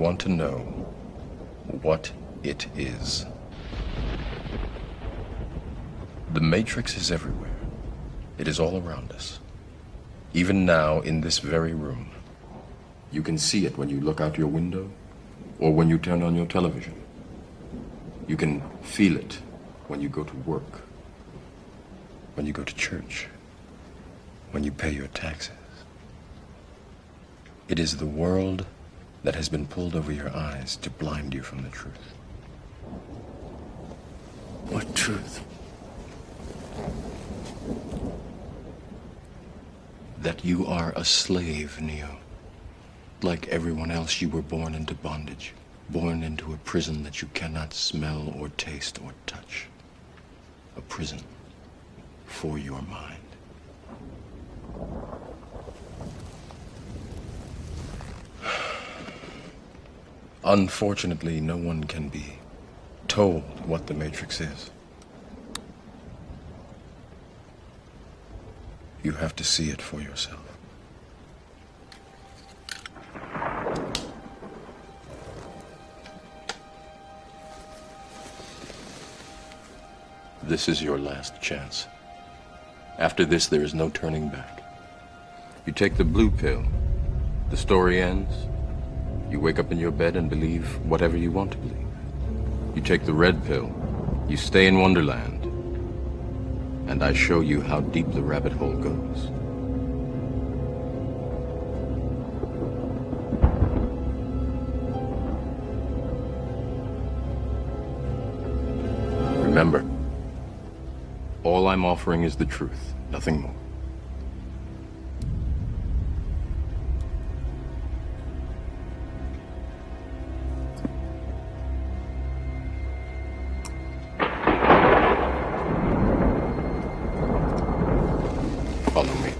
want to know what it is. The Matrix is everywhere. It is all around us. Even now, in this very room. You can see it when you look out your window or when you turn on your television. You can feel it when you go to work, when you go to church, when you pay your taxes. It is the world that has been pulled over your eyes to blind you from the truth. What truth? That you are a slave, Neo. Like everyone else, you were born into bondage, born into a prison that you cannot smell or taste or touch. A prison for your mind. Unfortunately, no one can be told what the Matrix is. You have to see it for yourself. This is your last chance. After this, there is no turning back. You take the blue pill, the story ends. You wake up in your bed and believe whatever you want to believe. You take the red pill, you stay in Wonderland, and I show you how deep the rabbit hole goes. Remember, all I'm offering is the truth, nothing more. Follow me.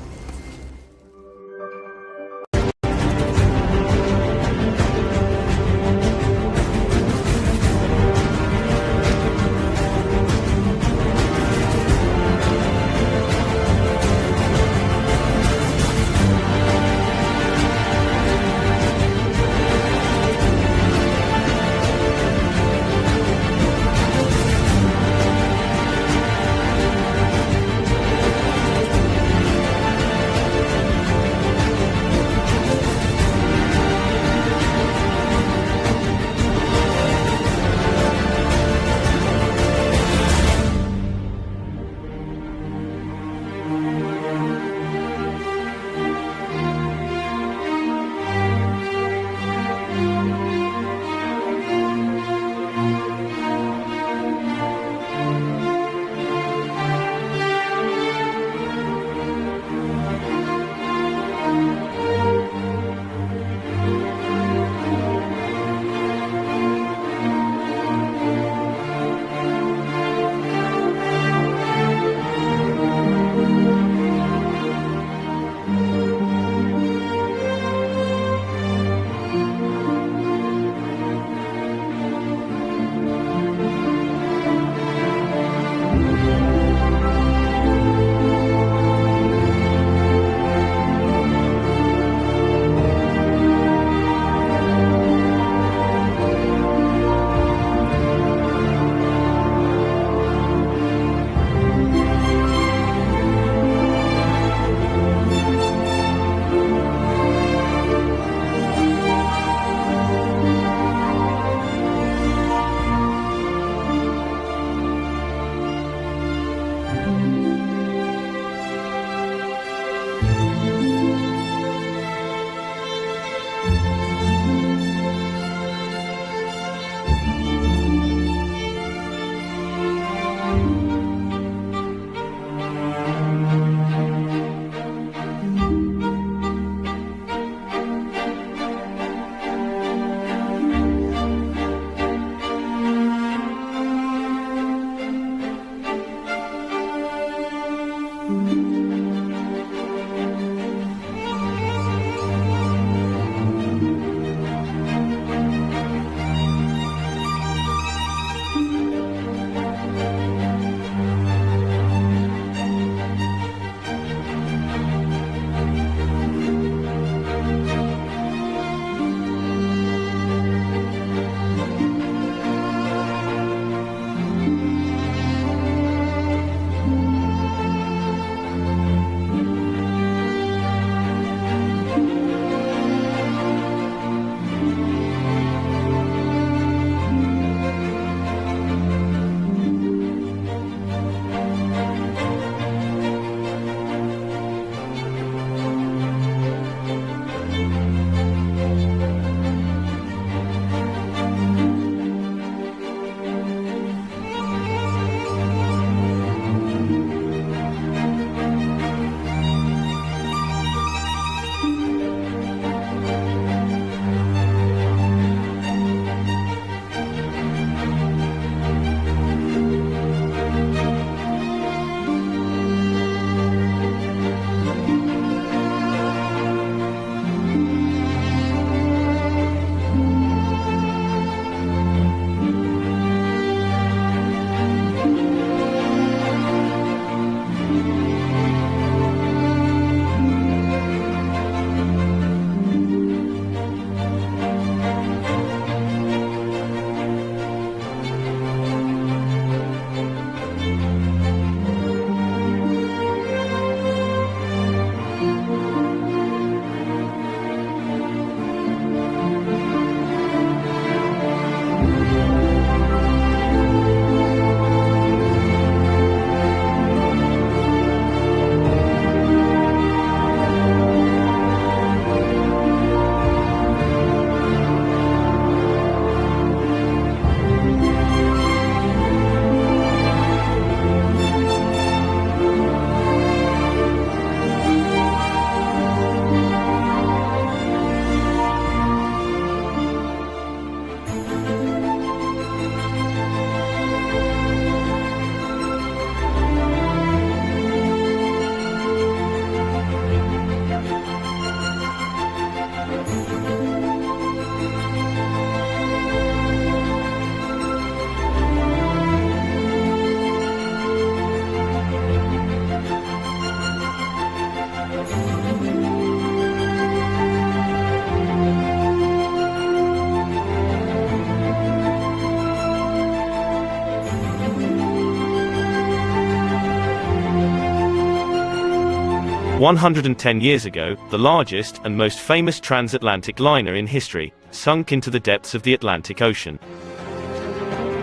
110 years ago, the largest and most famous transatlantic liner in history sunk into the depths of the Atlantic Ocean.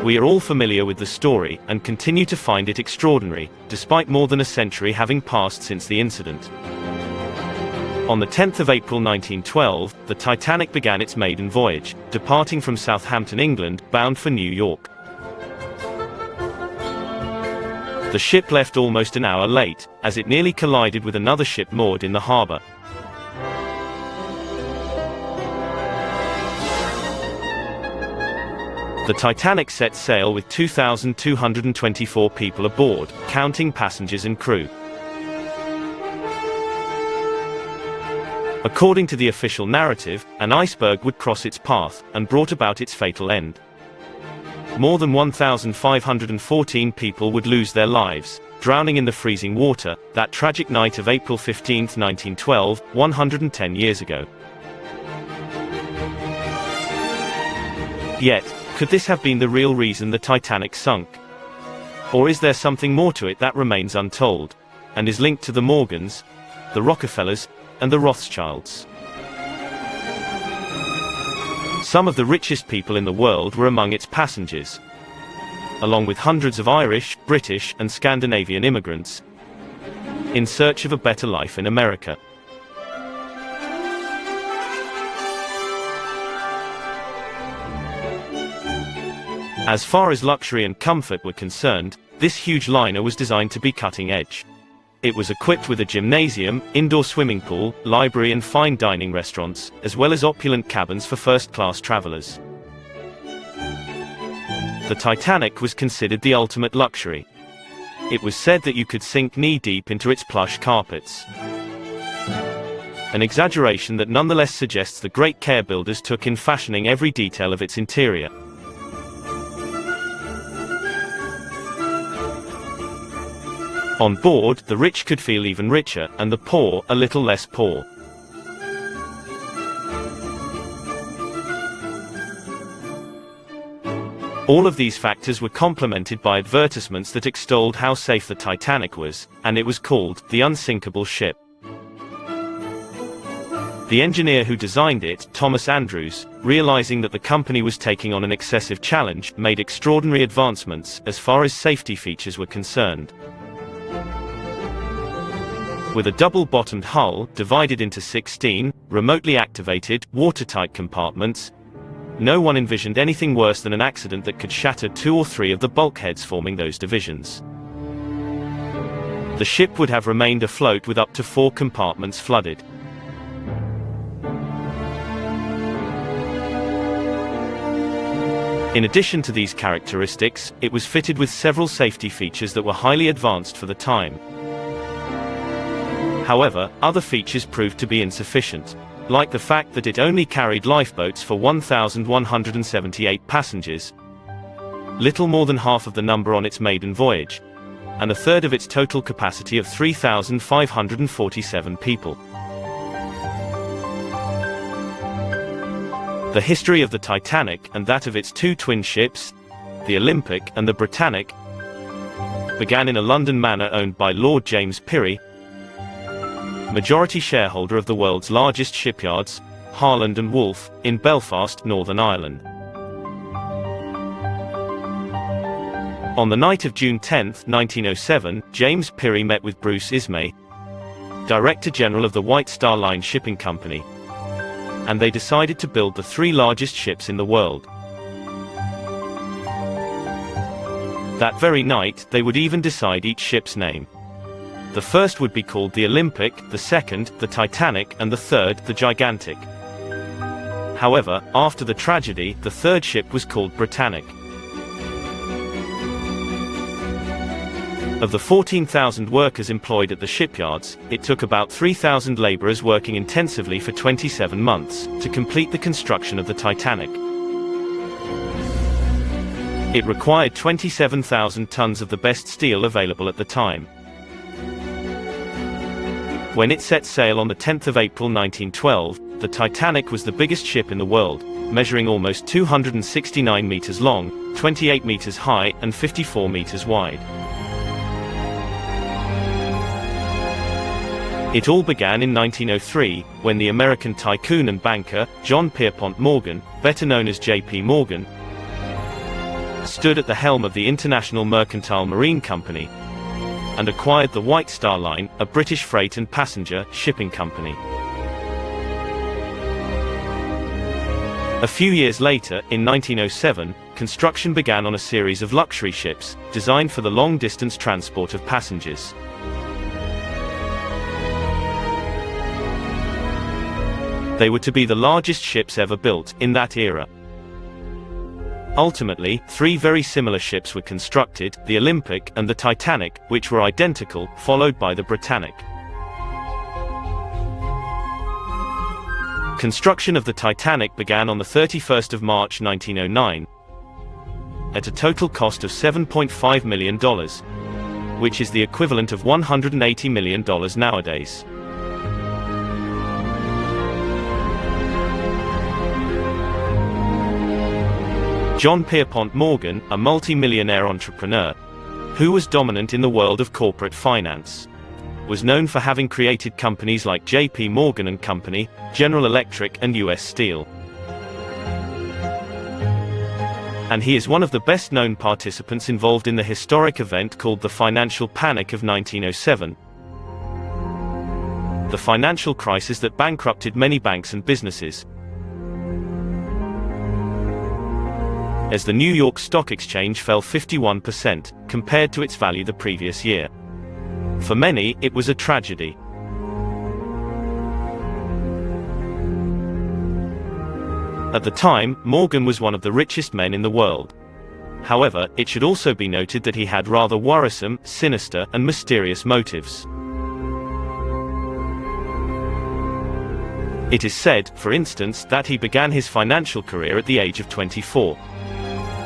We are all familiar with the story and continue to find it extraordinary, despite more than a century having passed since the incident. On the 10th of April 1912, the Titanic began its maiden voyage, departing from Southampton, England, bound for New York. The ship left almost an hour late, as it nearly collided with another ship moored in the harbor. The Titanic set sail with 2,224 people aboard, counting passengers and crew. According to the official narrative, an iceberg would cross its path, and brought about its fatal end. More than 1,514 people would lose their lives, drowning in the freezing water, that tragic night of April 15, 1912, 110 years ago. Yet, could this have been the real reason the Titanic sunk? Or is there something more to it that remains untold, and is linked to the Morgans, the Rockefellers, and the Rothschilds? Some of the richest people in the world were among its passengers, along with hundreds of Irish, British, and Scandinavian immigrants, in search of a better life in America. As far as luxury and comfort were concerned, this huge liner was designed to be cutting edge. It was equipped with a gymnasium, indoor swimming pool, library and fine dining restaurants, as well as opulent cabins for first-class travelers. The Titanic was considered the ultimate luxury. It was said that you could sink knee-deep into its plush carpets. An exaggeration that nonetheless suggests the great care builders took in fashioning every detail of its interior. On board, the rich could feel even richer, and the poor, a little less poor. All of these factors were complemented by advertisements that extolled how safe the Titanic was, and it was called the unsinkable ship. The engineer who designed it, Thomas Andrews, realizing that the company was taking on an excessive challenge, made extraordinary advancements as far as safety features were concerned. With a double-bottomed hull, divided into 16, remotely activated, watertight compartments, no one envisioned anything worse than an accident that could shatter 2 or 3 of the bulkheads forming those divisions. The ship would have remained afloat with up to 4 compartments flooded. In addition to these characteristics, it was fitted with several safety features that were highly advanced for the time. However, other features proved to be insufficient, like the fact that it only carried lifeboats for 1,178 passengers, little more than half of the number on its maiden voyage, and a third of its total capacity of 3,547 people. The history of the Titanic, and that of its 2 twin ships, the Olympic and the Britannic, began in a London manor owned by Lord James Pirrie, majority shareholder of the world's largest shipyards, Harland and Wolff, in Belfast, Northern Ireland. On the night of June 10, 1907, James Pirrie met with Bruce Ismay, Director General of the White Star Line Shipping Company, and they decided to build the 3 largest ships in the world. That very night, they would even decide each ship's name. The first would be called the Olympic, the second, the Titanic, and the third, the Gigantic. However, after the tragedy, the third ship was called Britannic. Of the 14,000 workers employed at the shipyards, it took about 3,000 laborers working intensively for 27 months to complete the construction of the Titanic. It required 27,000 tons of the best steel available at the time. When it set sail on the 10th of April 1912, the Titanic was the biggest ship in the world, measuring almost 269 meters long, 28 meters high, and 54 meters wide. It all began in 1903, when the American tycoon and banker, John Pierpont Morgan, better known as J.P. Morgan, stood at the helm of the International Mercantile Marine Company and acquired the White Star Line, a British freight and passenger shipping company. A few years later, in 1907, construction began on a series of luxury ships, designed for the long-distance transport of passengers. They were to be the largest ships ever built in that era. Ultimately, three very similar ships were constructed, the Olympic and the Titanic, which were identical, followed by the Britannic. Construction of the Titanic began on the 31st of March 1909, at a total cost of $7.5 million, which is the equivalent of $180 million nowadays. John Pierpont Morgan, a multi-millionaire entrepreneur, who was dominant in the world of corporate finance, was known for having created companies like J.P. Morgan and Company, General Electric and U.S. Steel. And he is one of the best-known participants involved in the historic event called the Financial Panic of 1907, the financial crisis that bankrupted many banks and businesses, as the New York Stock Exchange fell 51% compared to its value the previous year. For many, it was a tragedy. At the time, Morgan was one of the richest men in the world. However, it should also be noted that he had rather worrisome, sinister, and mysterious motives. It is said, for instance, that he began his financial career at the age of 24,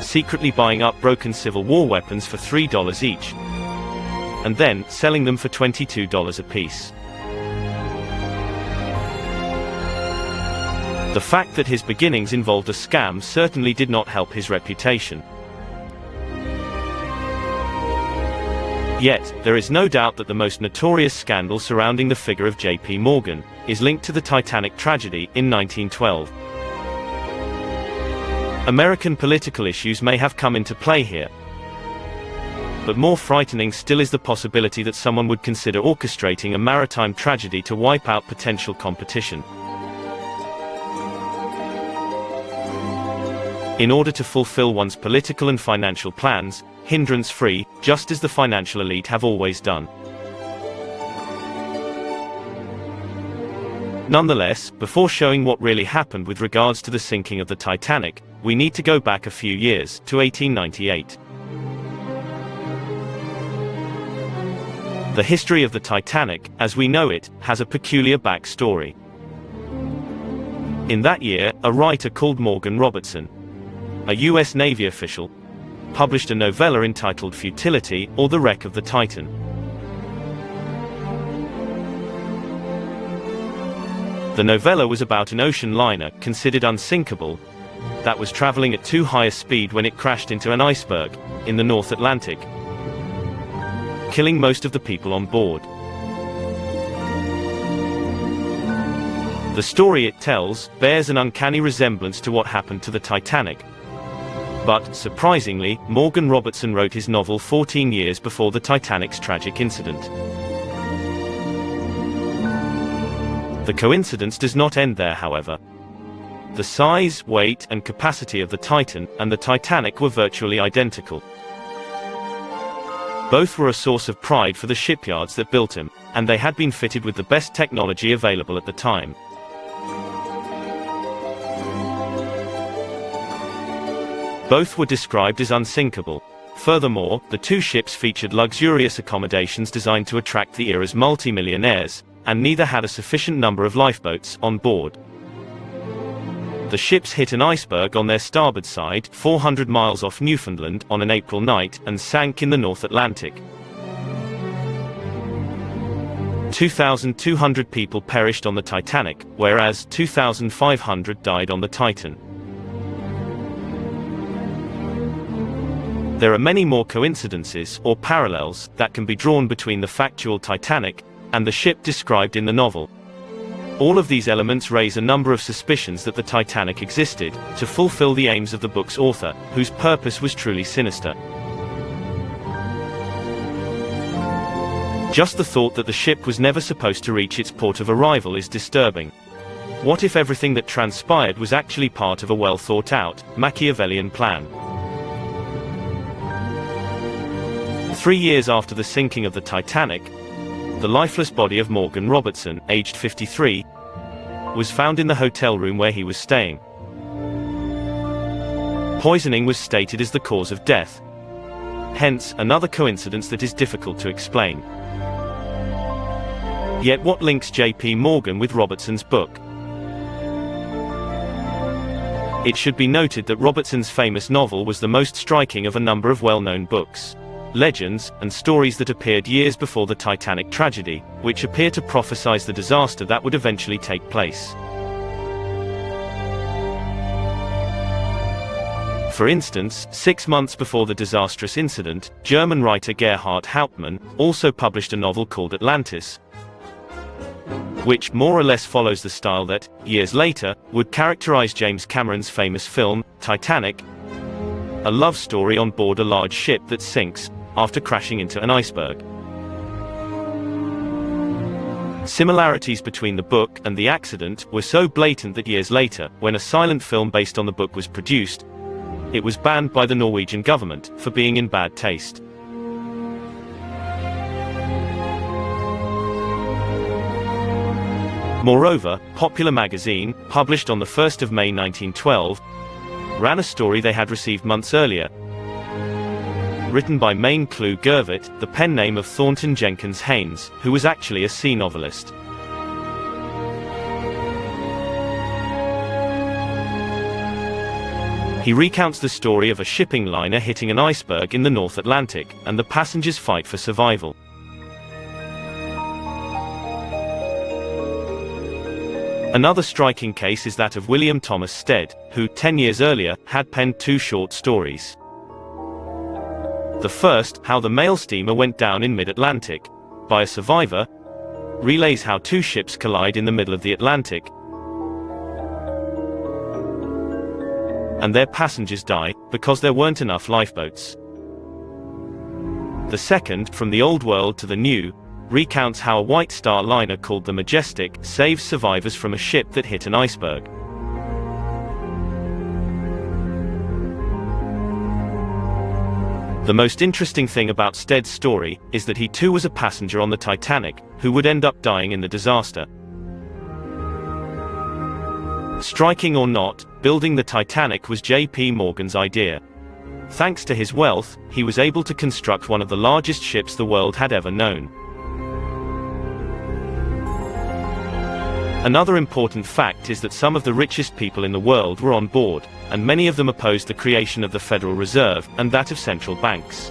secretly buying up broken Civil War weapons for $3 each, and then selling them for $22 apiece. The fact that his beginnings involved a scam certainly did not help his reputation. Yet, there is no doubt that the most notorious scandal surrounding the figure of J.P. Morgan is linked to the Titanic tragedy in 1912. American political issues may have come into play here, but more frightening still is the possibility that someone would consider orchestrating a maritime tragedy to wipe out potential competition. In order to fulfill one's political and financial plans, hindrance-free, just as the financial elite have always done. Nonetheless, before showing what really happened with regards to the sinking of the Titanic, we need to go back a few years, to 1898. The history of the Titanic, as we know it, has a peculiar backstory. In that year, a writer called Morgan Robertson, a U.S. Navy official, published a novella entitled Futility, or The Wreck of the Titan. The novella was about an ocean liner, considered unsinkable, that was traveling at too high a speed when it crashed into an iceberg in the North Atlantic, killing most of the people on board. The story it tells bears an uncanny resemblance to what happened to the Titanic. But, surprisingly, Morgan Robertson wrote his novel 14 years before the Titanic's tragic incident. The coincidence does not end there, however. The size, weight, and capacity of the Titan and the Titanic were virtually identical. Both were a source of pride for the shipyards that built them, and they had been fitted with the best technology available at the time. Both were described as unsinkable. Furthermore, the two ships featured luxurious accommodations designed to attract the era's multi-millionaires, and neither had a sufficient number of lifeboats on board. The ships hit an iceberg on their starboard side, 400 miles off Newfoundland, on an April night, and sank in the North Atlantic. 2,200 people perished on the Titanic, whereas 2,500 died on the Titan. There are many more coincidences, or parallels, that can be drawn between the factual Titanic and the ship described in the novel. All of these elements raise a number of suspicions that the Titanic existed to fulfill the aims of the book's author, whose purpose was truly sinister. Just the thought that the ship was never supposed to reach its port of arrival is disturbing. What if everything that transpired was actually part of a well-thought-out, Machiavellian plan? 3 years after the sinking of the Titanic, the lifeless body of Morgan Robertson, aged 53, was found in the hotel room where he was staying. Poisoning was stated as the cause of death. Hence, another coincidence that is difficult to explain. Yet what links J.P. Morgan with Robertson's book? It should be noted that Robertson's famous novel was the most striking of a number of well-known books, legends, and stories that appeared years before the Titanic tragedy, which appear to prophesize the disaster that would eventually take place. For instance, 6 months before the disastrous incident, German writer Gerhard Hauptmann also published a novel called Atlantis, which more or less follows the style that, years later, would characterize James Cameron's famous film, Titanic, a love story on board a large ship that sinks after crashing into an iceberg. Similarities between the book and the accident were so blatant that years later, when a silent film based on the book was produced, it was banned by the Norwegian government for being in bad taste. Moreover, Popular magazine, published on the 1st of May 1912, ran a story they had received months earlier, written by Maine Clew Gervitt, the pen name of Thornton Jenkins Haynes, who was actually a sea novelist. He recounts the story of a shipping liner hitting an iceberg in the North Atlantic, and the passengers' fight for survival. Another striking case is that of William Thomas Stead, who, 10 years earlier, had penned 2 short stories. The first, How the Mail Steamer Went Down in Mid-Atlantic, by a survivor, relays how 2 ships collide in the middle of the Atlantic, and their passengers die, because there weren't enough lifeboats. The second, From the Old World to the New, recounts how a White Star liner called the Majestic saves survivors from a ship that hit an iceberg. The most interesting thing about Stead's story is that he too was a passenger on the Titanic, who would end up dying in the disaster. Striking or not, building the Titanic was J.P. Morgan's idea. Thanks to his wealth, he was able to construct one of the largest ships the world had ever known. Another important fact is that some of the richest people in the world were on board, and many of them opposed the creation of the Federal Reserve and that of central banks.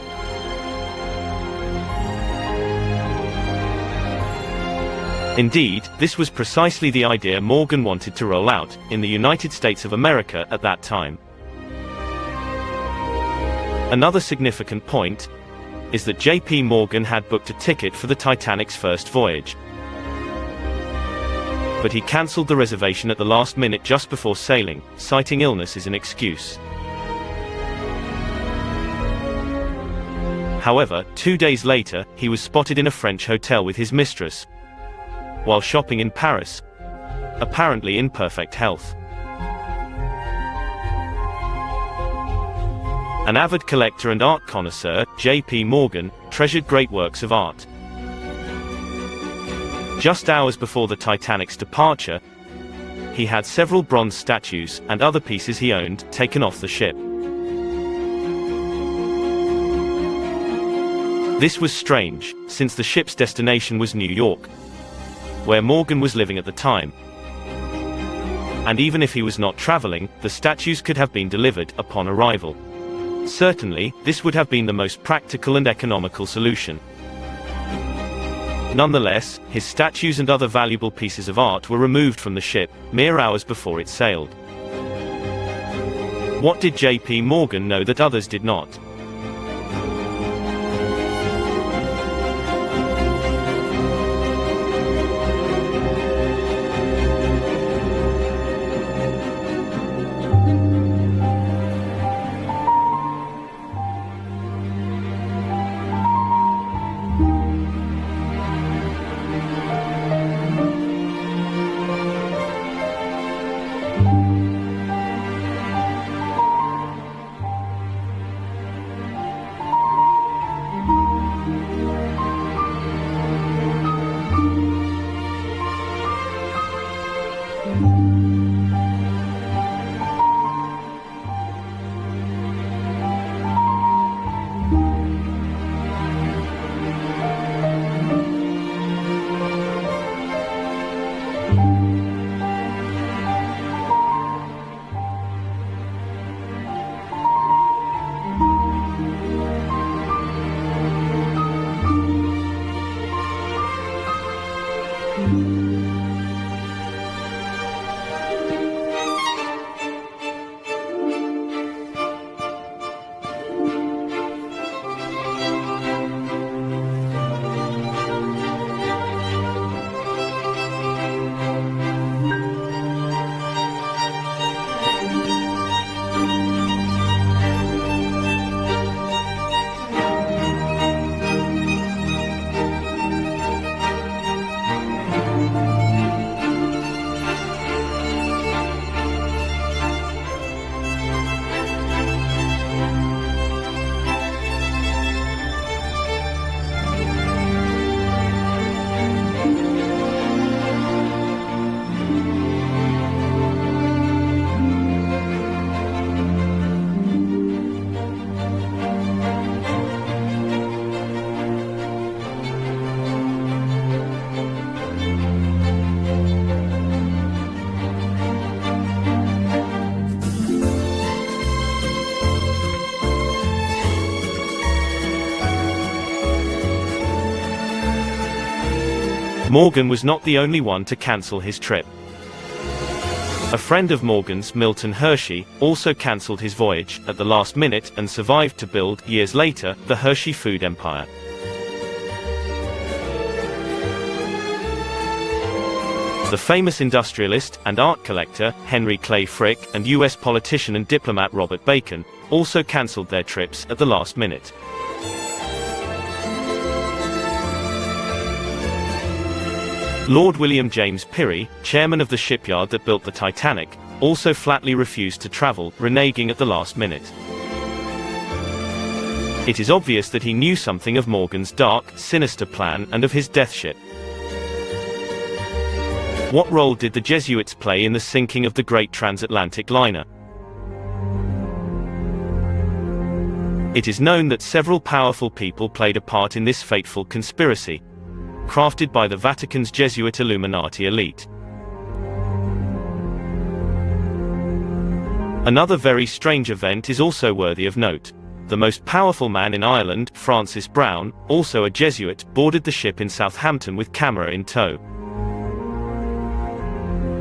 Indeed, this was precisely the idea Morgan wanted to roll out in the United States of America at that time. Another significant point is that J.P. Morgan had booked a ticket for the Titanic's first voyage, but he cancelled the reservation at the last minute just before sailing, citing illness as an excuse. However, 2 days later, he was spotted in a French hotel with his mistress, while shopping in Paris, apparently in perfect health. An avid collector and art connoisseur, J.P. Morgan, treasured great works of art. Just hours before the Titanic's departure, he had several bronze statues and other pieces he owned taken off the ship. This was strange, since the ship's destination was New York, where Morgan was living at the time. And even if he was not traveling, the statues could have been delivered upon arrival. Certainly, this would have been the most practical and economical solution. Nonetheless, his statues and other valuable pieces of art were removed from the ship, mere hours before it sailed. What did J.P. Morgan know that others did not? Morgan was not the only one to cancel his trip. A friend of Morgan's, Milton Hershey, also cancelled his voyage at the last minute and survived to build, years later, the Hershey food empire. The famous industrialist and art collector, Henry Clay Frick, and U.S. politician and diplomat Robert Bacon, also cancelled their trips at the last minute. Lord William James Pirrie, chairman of the shipyard that built the Titanic, also flatly refused to travel, reneging at the last minute. It is obvious that he knew something of Morgan's dark, sinister plan and of his death ship. What role did the Jesuits play in the sinking of the great transatlantic liner? It is known that several powerful people played a part in this fateful conspiracy, crafted by the Vatican's Jesuit Illuminati elite. Another very strange event is also worthy of note. The most powerful man in Ireland, Francis Brown, also a Jesuit, boarded the ship in Southampton with camera in tow.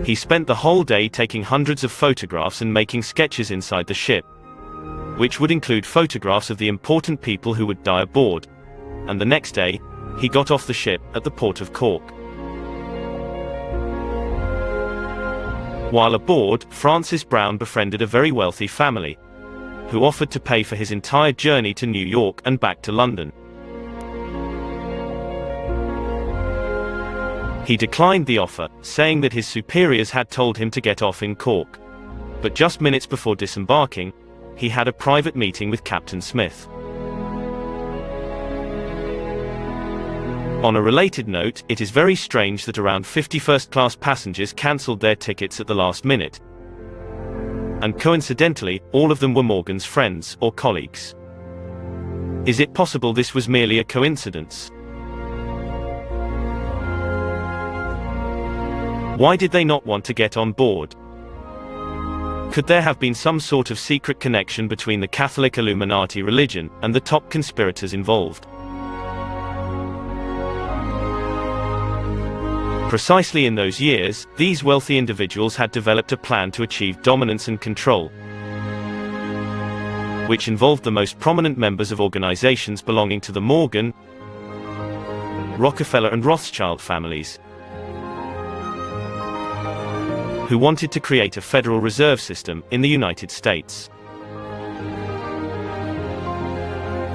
He spent the whole day taking hundreds of photographs and making sketches inside the ship, which would include photographs of the important people who would die aboard. And the next day, he got off the ship at the port of Cork. While aboard, Francis Brown befriended a very wealthy family, who offered to pay for his entire journey to New York and back to London. He declined the offer, saying that his superiors had told him to get off in Cork. But just minutes before disembarking, he had a private meeting with Captain Smith. On a related note, it is very strange that around 50 first-class passengers cancelled their tickets at the last minute. And coincidentally, all of them were Morgan's friends or colleagues. Is it possible this was merely a coincidence? Why did they not want to get on board? Could there have been some sort of secret connection between the Catholic Illuminati religion and the top conspirators involved? Precisely in those years, these wealthy individuals had developed a plan to achieve dominance and control, which involved the most prominent members of organizations belonging to the Morgan, Rockefeller and Rothschild families, who wanted to create a Federal Reserve System in the United States.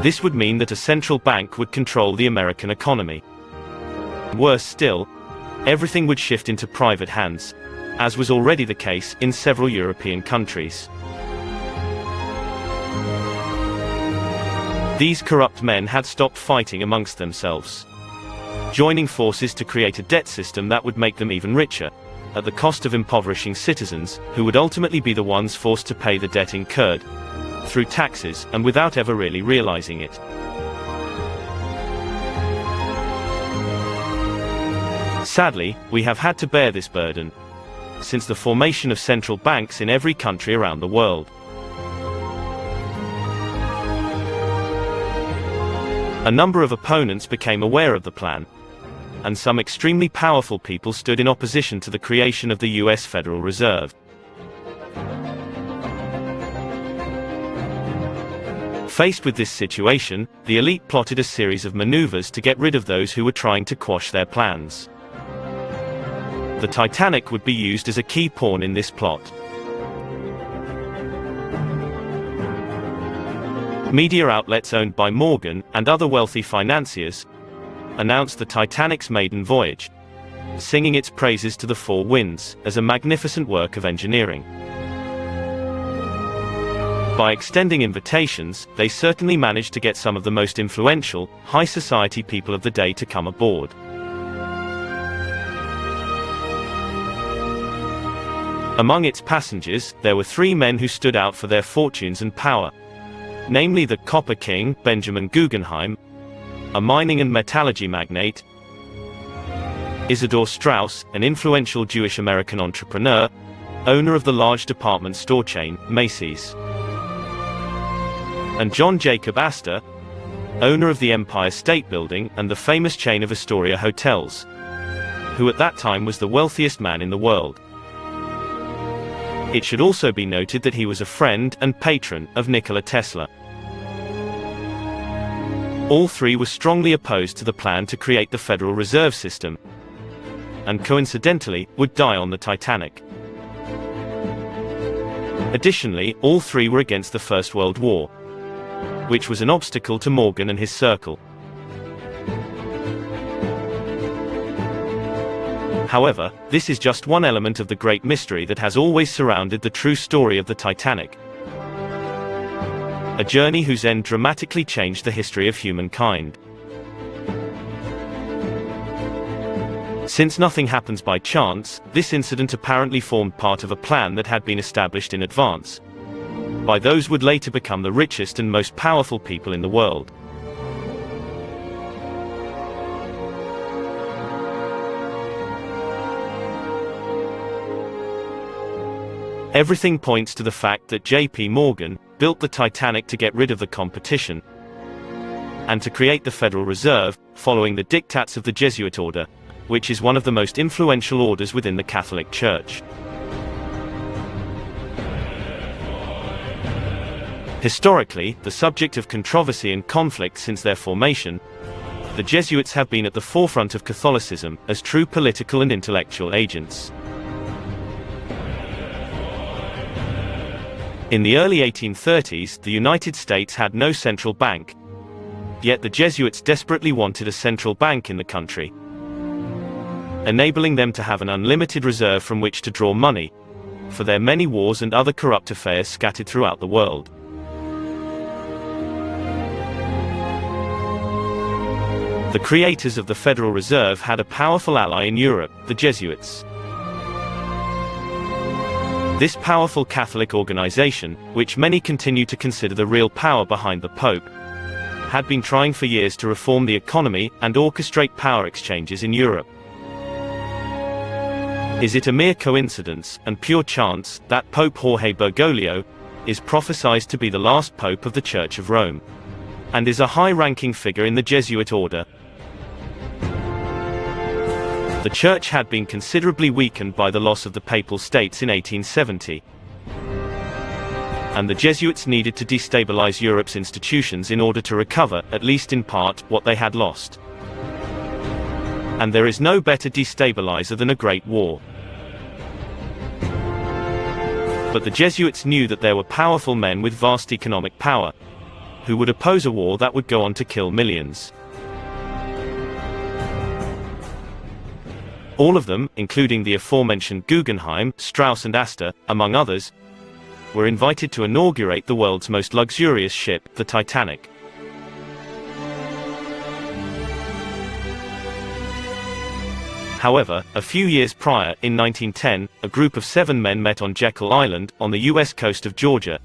This would mean that a central bank would control the American economy. Worse still, everything would shift into private hands, as was already the case in several European countries. These corrupt men had stopped fighting amongst themselves, joining forces to create a debt system that would make them even richer, at the cost of impoverishing citizens, who would ultimately be the ones forced to pay the debt incurred through taxes, and without ever really realizing it. Sadly, we have had to bear this burden since the formation of central banks in every country around the world. A number of opponents became aware of the plan, and some extremely powerful people stood in opposition to the creation of the US Federal Reserve. Faced with this situation, the elite plotted a series of maneuvers to get rid of those who were trying to quash their plans. The Titanic would be used as a key pawn in this plot. Media outlets owned by Morgan and other wealthy financiers announced the Titanic's maiden voyage, singing its praises to the four winds as a magnificent work of engineering. By extending invitations, they certainly managed to get some of the most influential, high society people of the day to come aboard. Among its passengers, there were three men who stood out for their fortunes and power, namely the Copper King, Benjamin Guggenheim, a mining and metallurgy magnate, Isidor Straus, an influential Jewish-American entrepreneur, owner of the large department store chain, Macy's, and John Jacob Astor, owner of the Empire State Building and the famous chain of Astoria hotels, who at that time was the wealthiest man in the world. It should also be noted that he was a friend and patron of Nikola Tesla. All three were strongly opposed to the plan to create the Federal Reserve System, and coincidentally, would die on the Titanic. Additionally, all three were against the First World War, which was an obstacle to Morgan and his circle. However, this is just one element of the great mystery that has always surrounded the true story of the Titanic. A journey whose end dramatically changed the history of humankind. Since nothing happens by chance, this incident apparently formed part of a plan that had been established in advance by those who would later become the richest and most powerful people in the world. Everything points to the fact that J.P. Morgan built the Titanic to get rid of the competition and to create the Federal Reserve, following the diktats of the Jesuit order, which is one of the most influential orders within the Catholic Church. Historically, the subject of controversy and conflict since their formation, the Jesuits have been at the forefront of Catholicism as true political and intellectual agents. In the early 1830s, the United States had no central bank, yet the Jesuits desperately wanted a central bank in the country, enabling them to have an unlimited reserve from which to draw money for their many wars and other corrupt affairs scattered throughout the world. The creators of the Federal Reserve had a powerful ally in Europe, the Jesuits. This powerful Catholic organization, which many continue to consider the real power behind the Pope, had been trying for years to reform the economy and orchestrate power exchanges in Europe. Is it a mere coincidence and pure chance that Pope Jorge Bergoglio is prophesied to be the last pope of the Church of Rome, and is a high-ranking figure in the Jesuit order? The Church had been considerably weakened by the loss of the Papal States in 1870, and the Jesuits needed to destabilize Europe's institutions in order to recover, at least in part, what they had lost. And there is no better destabilizer than a great war. But the Jesuits knew that there were powerful men with vast economic power, who would oppose a war that would go on to kill millions. All of them, including the aforementioned Guggenheim, Strauss and Astor, among others, were invited to inaugurate the world's most luxurious ship, the Titanic. However, a few years prior, in 1910, a group of 7 men met on Jekyll Island, on the US coast of Georgia,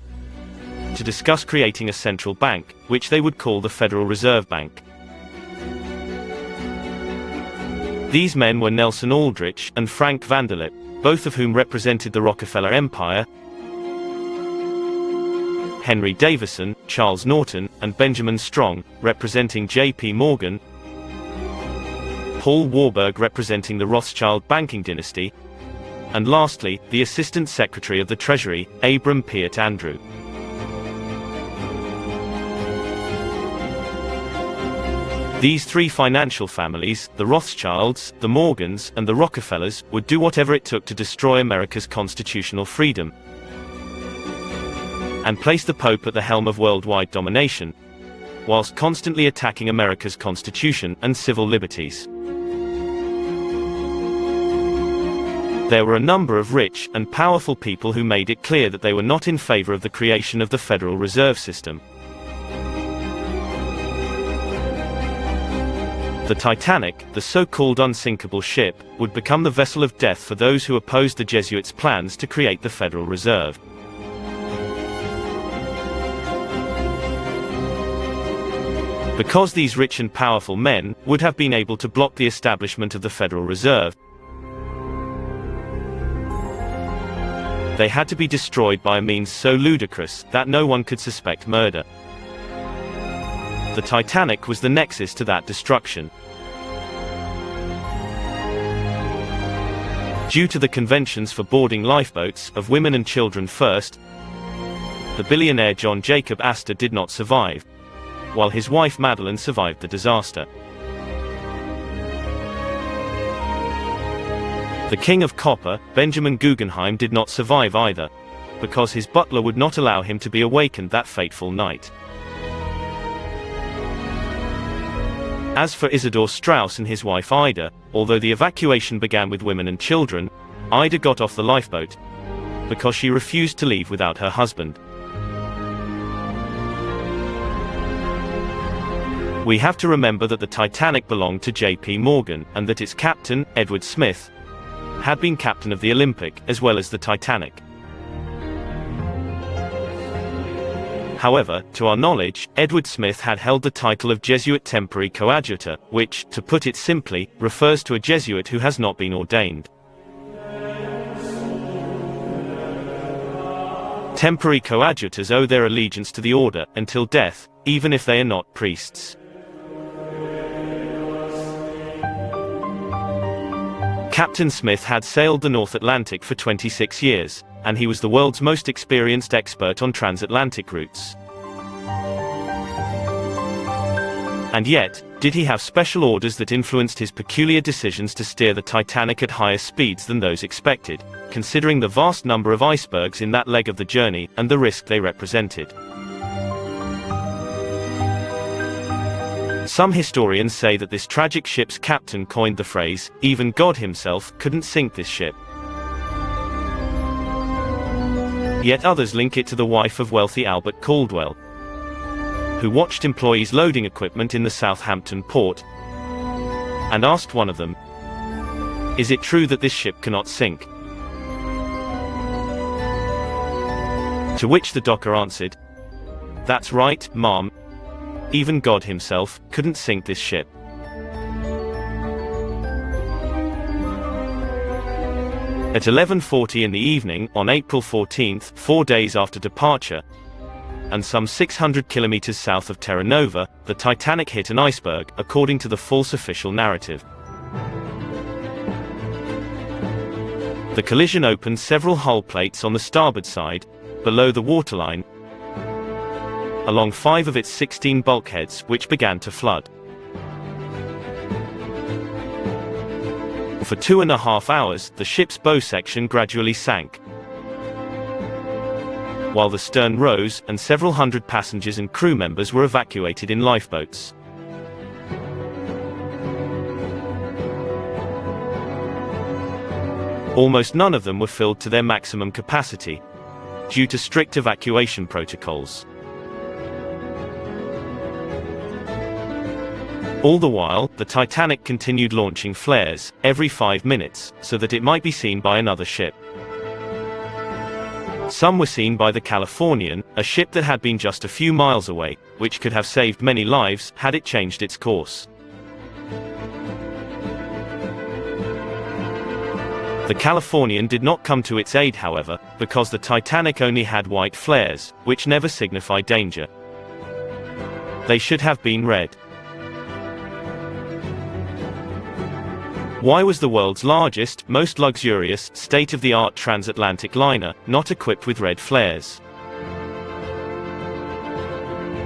to discuss creating a central bank, which they would call the Federal Reserve Bank. These men were Nelson Aldrich and Frank Vanderlip, both of whom represented the Rockefeller Empire, Henry Davison, Charles Norton, and Benjamin Strong, representing J.P. Morgan, Paul Warburg representing the Rothschild banking dynasty, and lastly, the Assistant Secretary of the Treasury, Abram Piatt Andrew. These 3 financial families, the Rothschilds, the Morgans, and the Rockefellers, would do whatever it took to destroy America's constitutional freedom and place the Pope at the helm of worldwide domination, whilst constantly attacking America's constitution and civil liberties. There were a number of rich and powerful people who made it clear that they were not in favor of the creation of the Federal Reserve System. The Titanic, the so-called unsinkable ship, would become the vessel of death for those who opposed the Jesuits' plans to create the Federal Reserve. Because these rich and powerful men would have been able to block the establishment of the Federal Reserve, they had to be destroyed by a means so ludicrous that no one could suspect murder. The Titanic was the nexus to that destruction. Due to the conventions for boarding lifeboats of women and children first, the billionaire John Jacob Astor did not survive, while his wife Madeline survived the disaster. The King of Copper, Benjamin Guggenheim, did not survive either, because his butler would not allow him to be awakened that fateful night. As for Isidor Straus and his wife Ida, although the evacuation began with women and children, Ida got off the lifeboat because she refused to leave without her husband. We have to remember that the Titanic belonged to J.P. Morgan, and that its captain, Edward Smith, had been captain of the Olympic as well as the Titanic. However, to our knowledge, Edward Smith had held the title of Jesuit temporary coadjutor, which, to put it simply, refers to a Jesuit who has not been ordained. Temporary coadjutors owe their allegiance to the order until death, even if they are not priests. Captain Smith had sailed the North Atlantic for 26 years, and he was the world's most experienced expert on transatlantic routes. And yet, did he have special orders that influenced his peculiar decisions to steer the Titanic at higher speeds than those expected, considering the vast number of icebergs in that leg of the journey and the risk they represented? Some historians say that this tragic ship's captain coined the phrase, "Even God himself couldn't sink this ship." Yet others link it to the wife of wealthy Albert Caldwell, who watched employees loading equipment in the Southampton port, and asked one of them, "Is it true that this ship cannot sink?" To which the docker answered, "That's right, ma'am. Even God himself couldn't sink this ship." At 11:40 in the evening, on April 14th, 4 days after departure, and some 600 kilometers south of Terra Nova, the Titanic hit an iceberg, according to the false official narrative. The collision opened several hull plates on the starboard side, below the waterline, along 5 of its 16 bulkheads, which began to flood. For 2.5 hours, the ship's bow section gradually sank, while the stern rose, and several hundred passengers and crew members were evacuated in lifeboats. Almost none of them were filled to their maximum capacity, due to strict evacuation protocols. All the while, the Titanic continued launching flares every 5 minutes, so that it might be seen by another ship. Some were seen by the Californian, a ship that had been just a few miles away, which could have saved many lives had it changed its course. The Californian did not come to its aid, however, because the Titanic only had white flares, which never signify danger. They should have been red. Why was the world's largest, most luxurious, state-of-the-art transatlantic liner not equipped with red flares?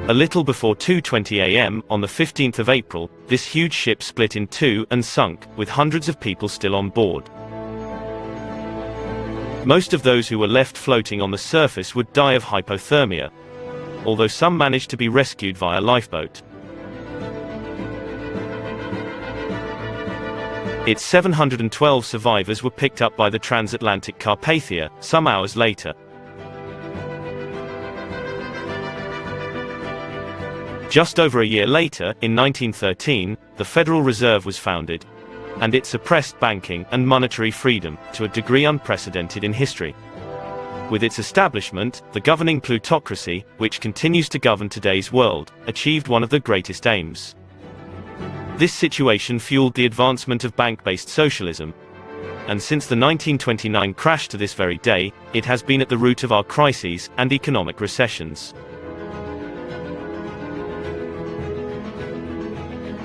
A little before 2:20 a.m. on the 15th of April, this huge ship split in two and sunk, with hundreds of people still on board. Most of those who were left floating on the surface would die of hypothermia, although some managed to be rescued via lifeboat. Its 712 survivors were picked up by the transatlantic Carpathia some hours later. Just over a year later, in 1913, the Federal Reserve was founded, and it suppressed banking and monetary freedom to a degree unprecedented in history. With its establishment, the governing plutocracy, which continues to govern today's world, achieved one of the greatest aims. This situation fueled the advancement of bank-based socialism, and since the 1929 crash to this very day, it has been at the root of our crises and economic recessions.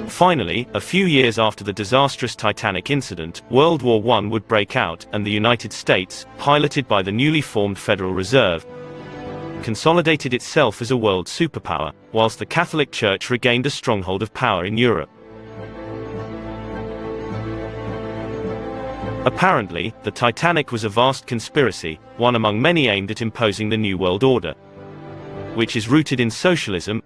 Finally, a few years after the disastrous Titanic incident, World War I would break out, and the United States, piloted by the newly formed Federal Reserve, consolidated itself as a world superpower, whilst the Catholic Church regained a stronghold of power in Europe. Apparently, the Titanic was a vast conspiracy, one among many aimed at imposing the New World Order, which is rooted in socialism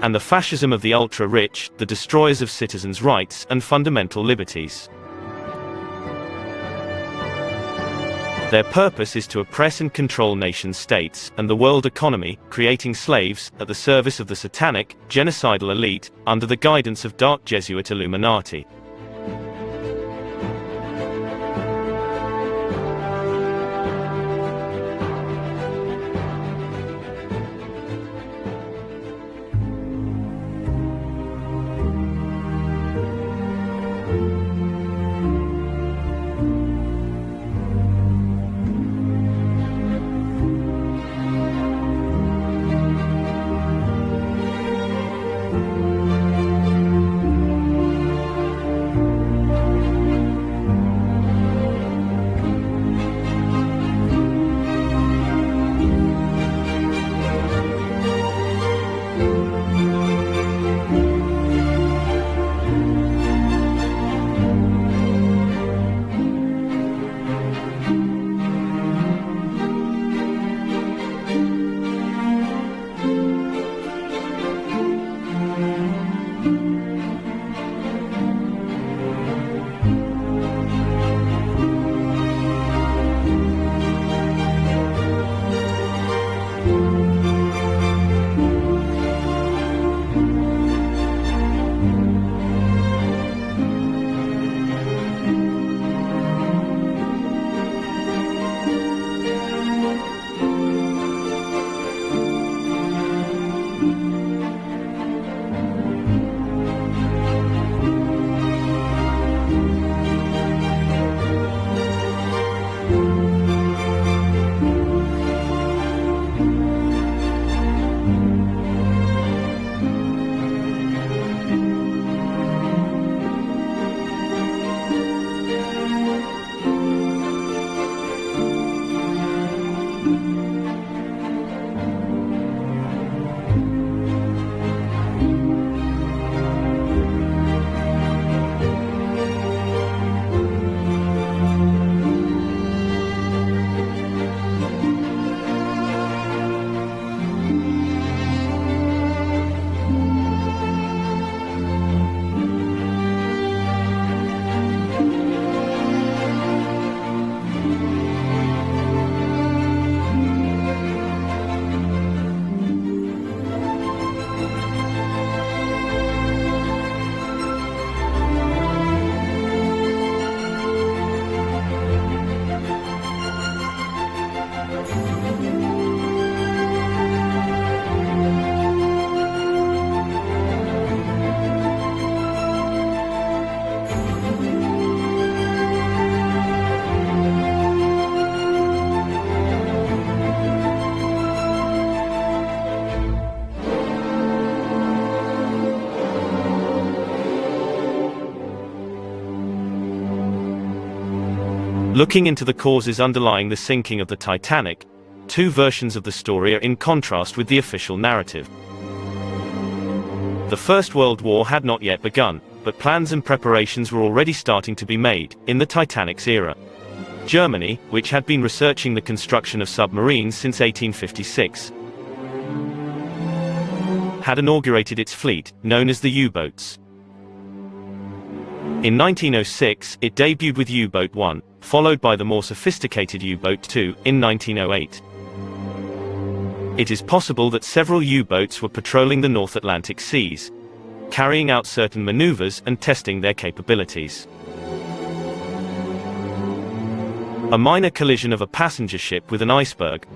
and the fascism of the ultra-rich, the destroyers of citizens' rights and fundamental liberties. Their purpose is to oppress and control nation-states and the world economy, creating slaves at the service of the satanic, genocidal elite, under the guidance of dark Jesuit Illuminati. Looking into the causes underlying the sinking of the Titanic, two versions of the story are in contrast with the official narrative. The First World War had not yet begun, but plans and preparations were already starting to be made, in the Titanic's era. Germany, which had been researching the construction of submarines since 1856, had inaugurated its fleet, known as the U-boats. In 1906, it debuted with U-boat 1, followed by the more sophisticated U-boat 2, in 1908. It is possible that several U-boats were patrolling the North Atlantic seas, carrying out certain maneuvers and testing their capabilities. A minor collision of a passenger ship with an iceberg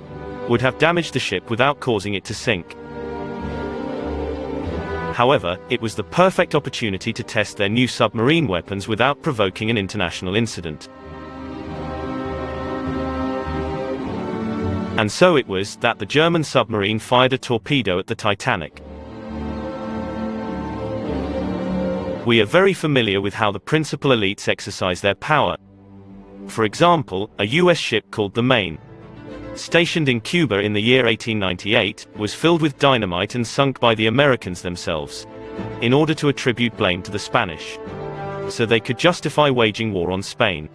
would have damaged the ship without causing it to sink. However, it was the perfect opportunity to test their new submarine weapons without provoking an international incident. And so it was that the German submarine fired a torpedo at the Titanic. We are very familiar with how the principal elites exercise their power. For example, a US ship called the Maine, stationed in Cuba in the year 1898, was filled with dynamite and sunk by the Americans themselves, in order to attribute blame to the Spanish, so they could justify waging war on Spain.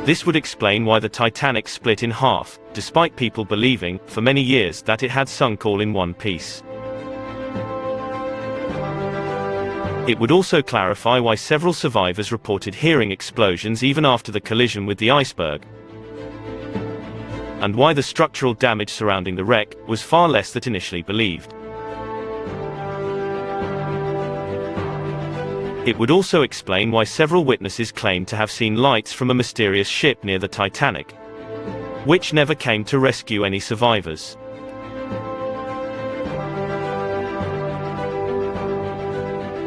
This would explain why the Titanic split in half, despite people believing, for many years, that it had sunk all in one piece. It would also clarify why several survivors reported hearing explosions even after the collision with the iceberg, and why the structural damage surrounding the wreck was far less than initially believed. It would also explain why several witnesses claimed to have seen lights from a mysterious ship near the Titanic, which never came to rescue any survivors.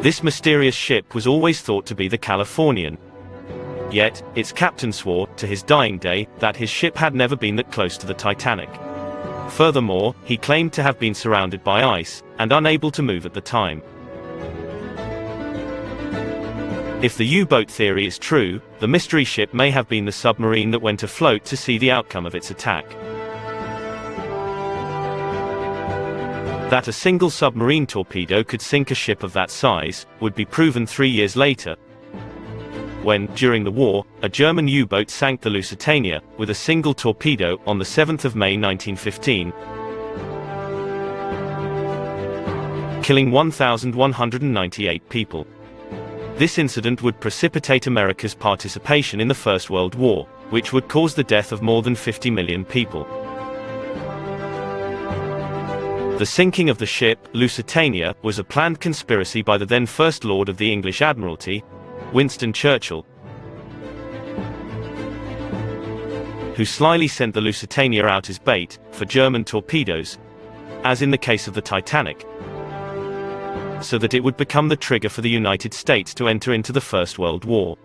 This mysterious ship was always thought to be the Californian. Yet, its captain swore, to his dying day, that his ship had never been that close to the Titanic. Furthermore, he claimed to have been surrounded by ice, and unable to move at the time. If the U-boat theory is true, the mystery ship may have been the submarine that went afloat to see the outcome of its attack. That a single submarine torpedo could sink a ship of that size would be proven 3 years later, when, during the war, a German U-boat sank the Lusitania with a single torpedo on the 7th of May 1915, killing 1,198 people. This incident would precipitate America's participation in the First World War, which would cause the death of more than 50 million people. The sinking of the ship, Lusitania, was a planned conspiracy by the then First Lord of the English Admiralty, Winston Churchill, who slyly sent the Lusitania out as bait for German torpedoes, as in the case of the Titanic, so that it would become the trigger for the United States to enter into the First World War.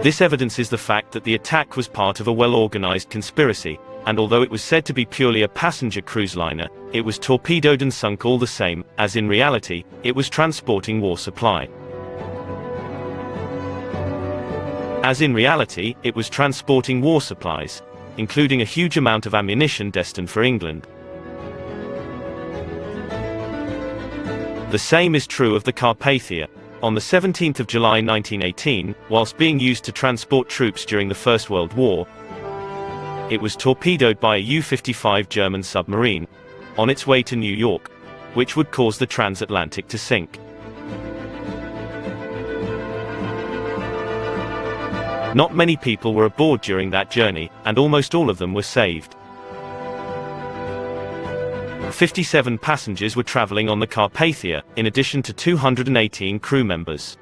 This evidences the fact that the attack was part of a well-organized conspiracy, and although it was said to be purely a passenger cruise liner, it was torpedoed and sunk all the same, as in reality, it was transporting war supply. As in reality, it was transporting war supplies, including a huge amount of ammunition destined for England. The same is true of the Carpathia. On the 17th of July 1918, whilst being used to transport troops during the First World War, it was torpedoed by a U-55 German submarine, on its way to New York, which would cause the transatlantic to sink. Not many people were aboard during that journey, and almost all of them were saved. 57 passengers were traveling on the Carpathia, in addition to 218 crew members.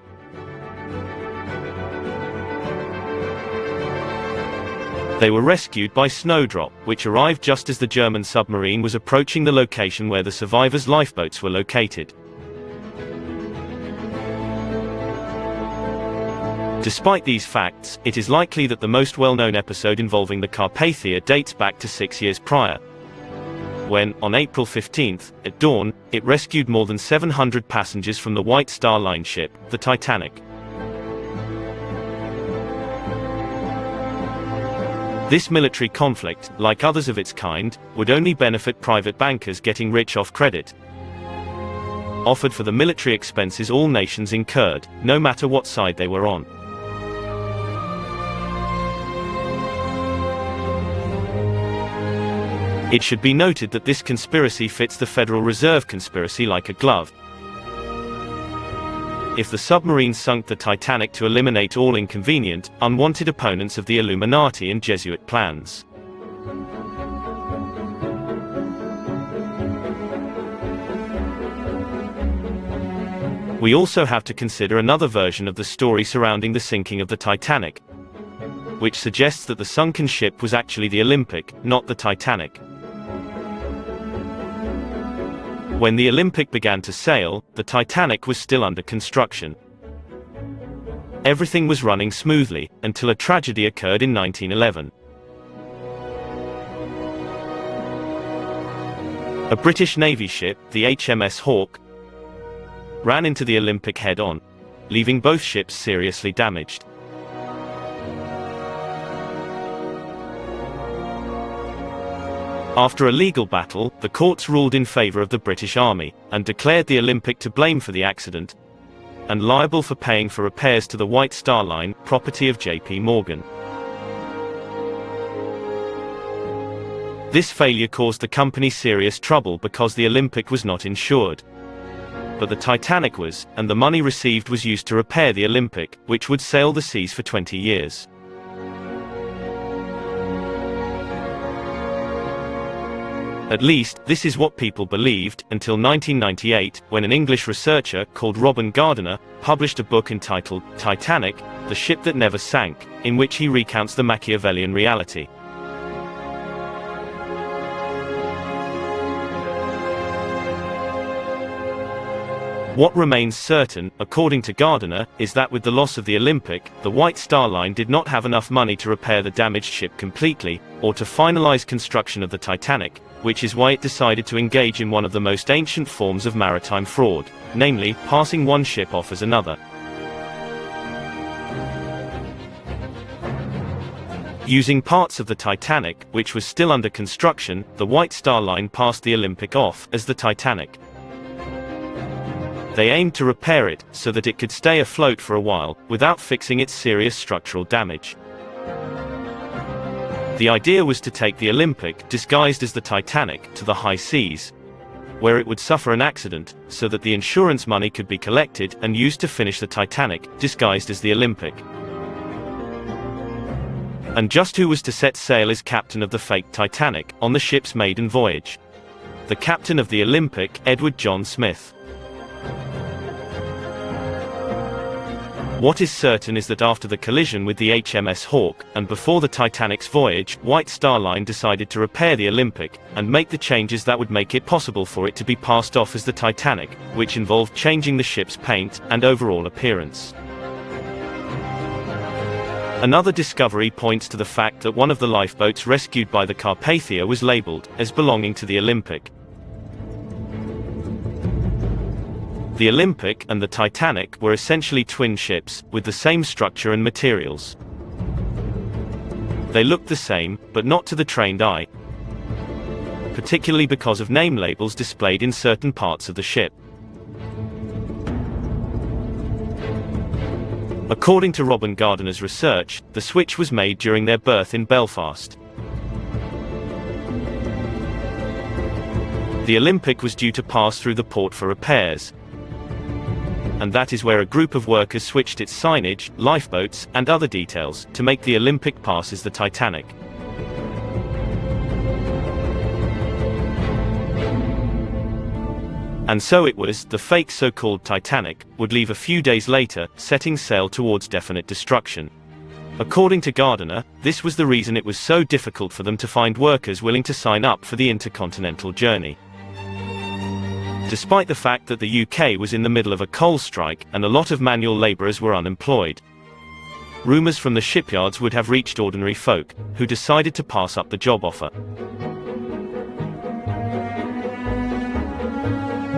They were rescued by Snowdrop, which arrived just as the German submarine was approaching the location where the survivors' lifeboats were located. Despite these facts, it is likely that the most well-known episode involving the Carpathia dates back to 6 years prior, when, on April 15th, at dawn, it rescued more than 700 passengers from the White Star Line ship, the Titanic. This military conflict, like others of its kind, would only benefit private bankers getting rich off credit offered for the military expenses all nations incurred, no matter what side they were on. It should be noted that this conspiracy fits the Federal Reserve conspiracy like a glove. If the submarine sunk the Titanic to eliminate all inconvenient, unwanted opponents of the Illuminati and Jesuit plans. We also have to consider another version of the story surrounding the sinking of the Titanic, which suggests that the sunken ship was actually the Olympic, not the Titanic. When the Olympic began to sail, the Titanic was still under construction. Everything was running smoothly, until a tragedy occurred in 1911. A British Navy ship, the HMS Hawke, ran into the Olympic head-on, leaving both ships seriously damaged. After a legal battle, the courts ruled in favor of the British Army, and declared the Olympic to blame for the accident, and liable for paying for repairs to the White Star Line, property of J.P. Morgan. This failure caused the company serious trouble because the Olympic was not insured. But the Titanic was, and the money received was used to repair the Olympic, which would sail the seas for 20 years. At least, this is what people believed, until 1998, when an English researcher called Robin Gardiner published a book entitled Titanic, The Ship That Never Sank, in which he recounts the Machiavellian reality. What remains certain, according to Gardiner, is that with the loss of the Olympic, the White Star Line did not have enough money to repair the damaged ship completely, or to finalize construction of the Titanic, which is why it decided to engage in one of the most ancient forms of maritime fraud, namely, passing one ship off as another. Using parts of the Titanic, which was still under construction, the White Star Line passed the Olympic off as the Titanic. They aimed to repair it, so that it could stay afloat for a while, without fixing its serious structural damage. The idea was to take the Olympic, disguised as the Titanic, to the high seas, where it would suffer an accident, so that the insurance money could be collected and used to finish the Titanic, disguised as the Olympic. And just who was to set sail as captain of the fake Titanic, on the ship's maiden voyage? The captain of the Olympic, Edward John Smith. What is certain is that after the collision with the HMS Hawke, and before the Titanic's voyage, White Star Line decided to repair the Olympic, and make the changes that would make it possible for it to be passed off as the Titanic, which involved changing the ship's paint, and overall appearance. Another discovery points to the fact that one of the lifeboats rescued by the Carpathia was labeled as belonging to the Olympic. The Olympic and the Titanic were essentially twin ships, with the same structure and materials. They looked the same, but not to the trained eye, particularly because of name labels displayed in certain parts of the ship. According to Robin Gardiner's research, the switch was made during their berth in Belfast. The Olympic was due to pass through the port for repairs, and that is where a group of workers switched its signage, lifeboats, and other details, to make the Olympic pass as the Titanic. And so it was, the fake so-called Titanic would leave a few days later, setting sail towards definite destruction. According to Gardiner, this was the reason it was so difficult for them to find workers willing to sign up for the intercontinental journey. Despite the fact that the UK was in the middle of a coal strike, and a lot of manual labourers were unemployed. Rumours from the shipyards would have reached ordinary folk, who decided to pass up the job offer.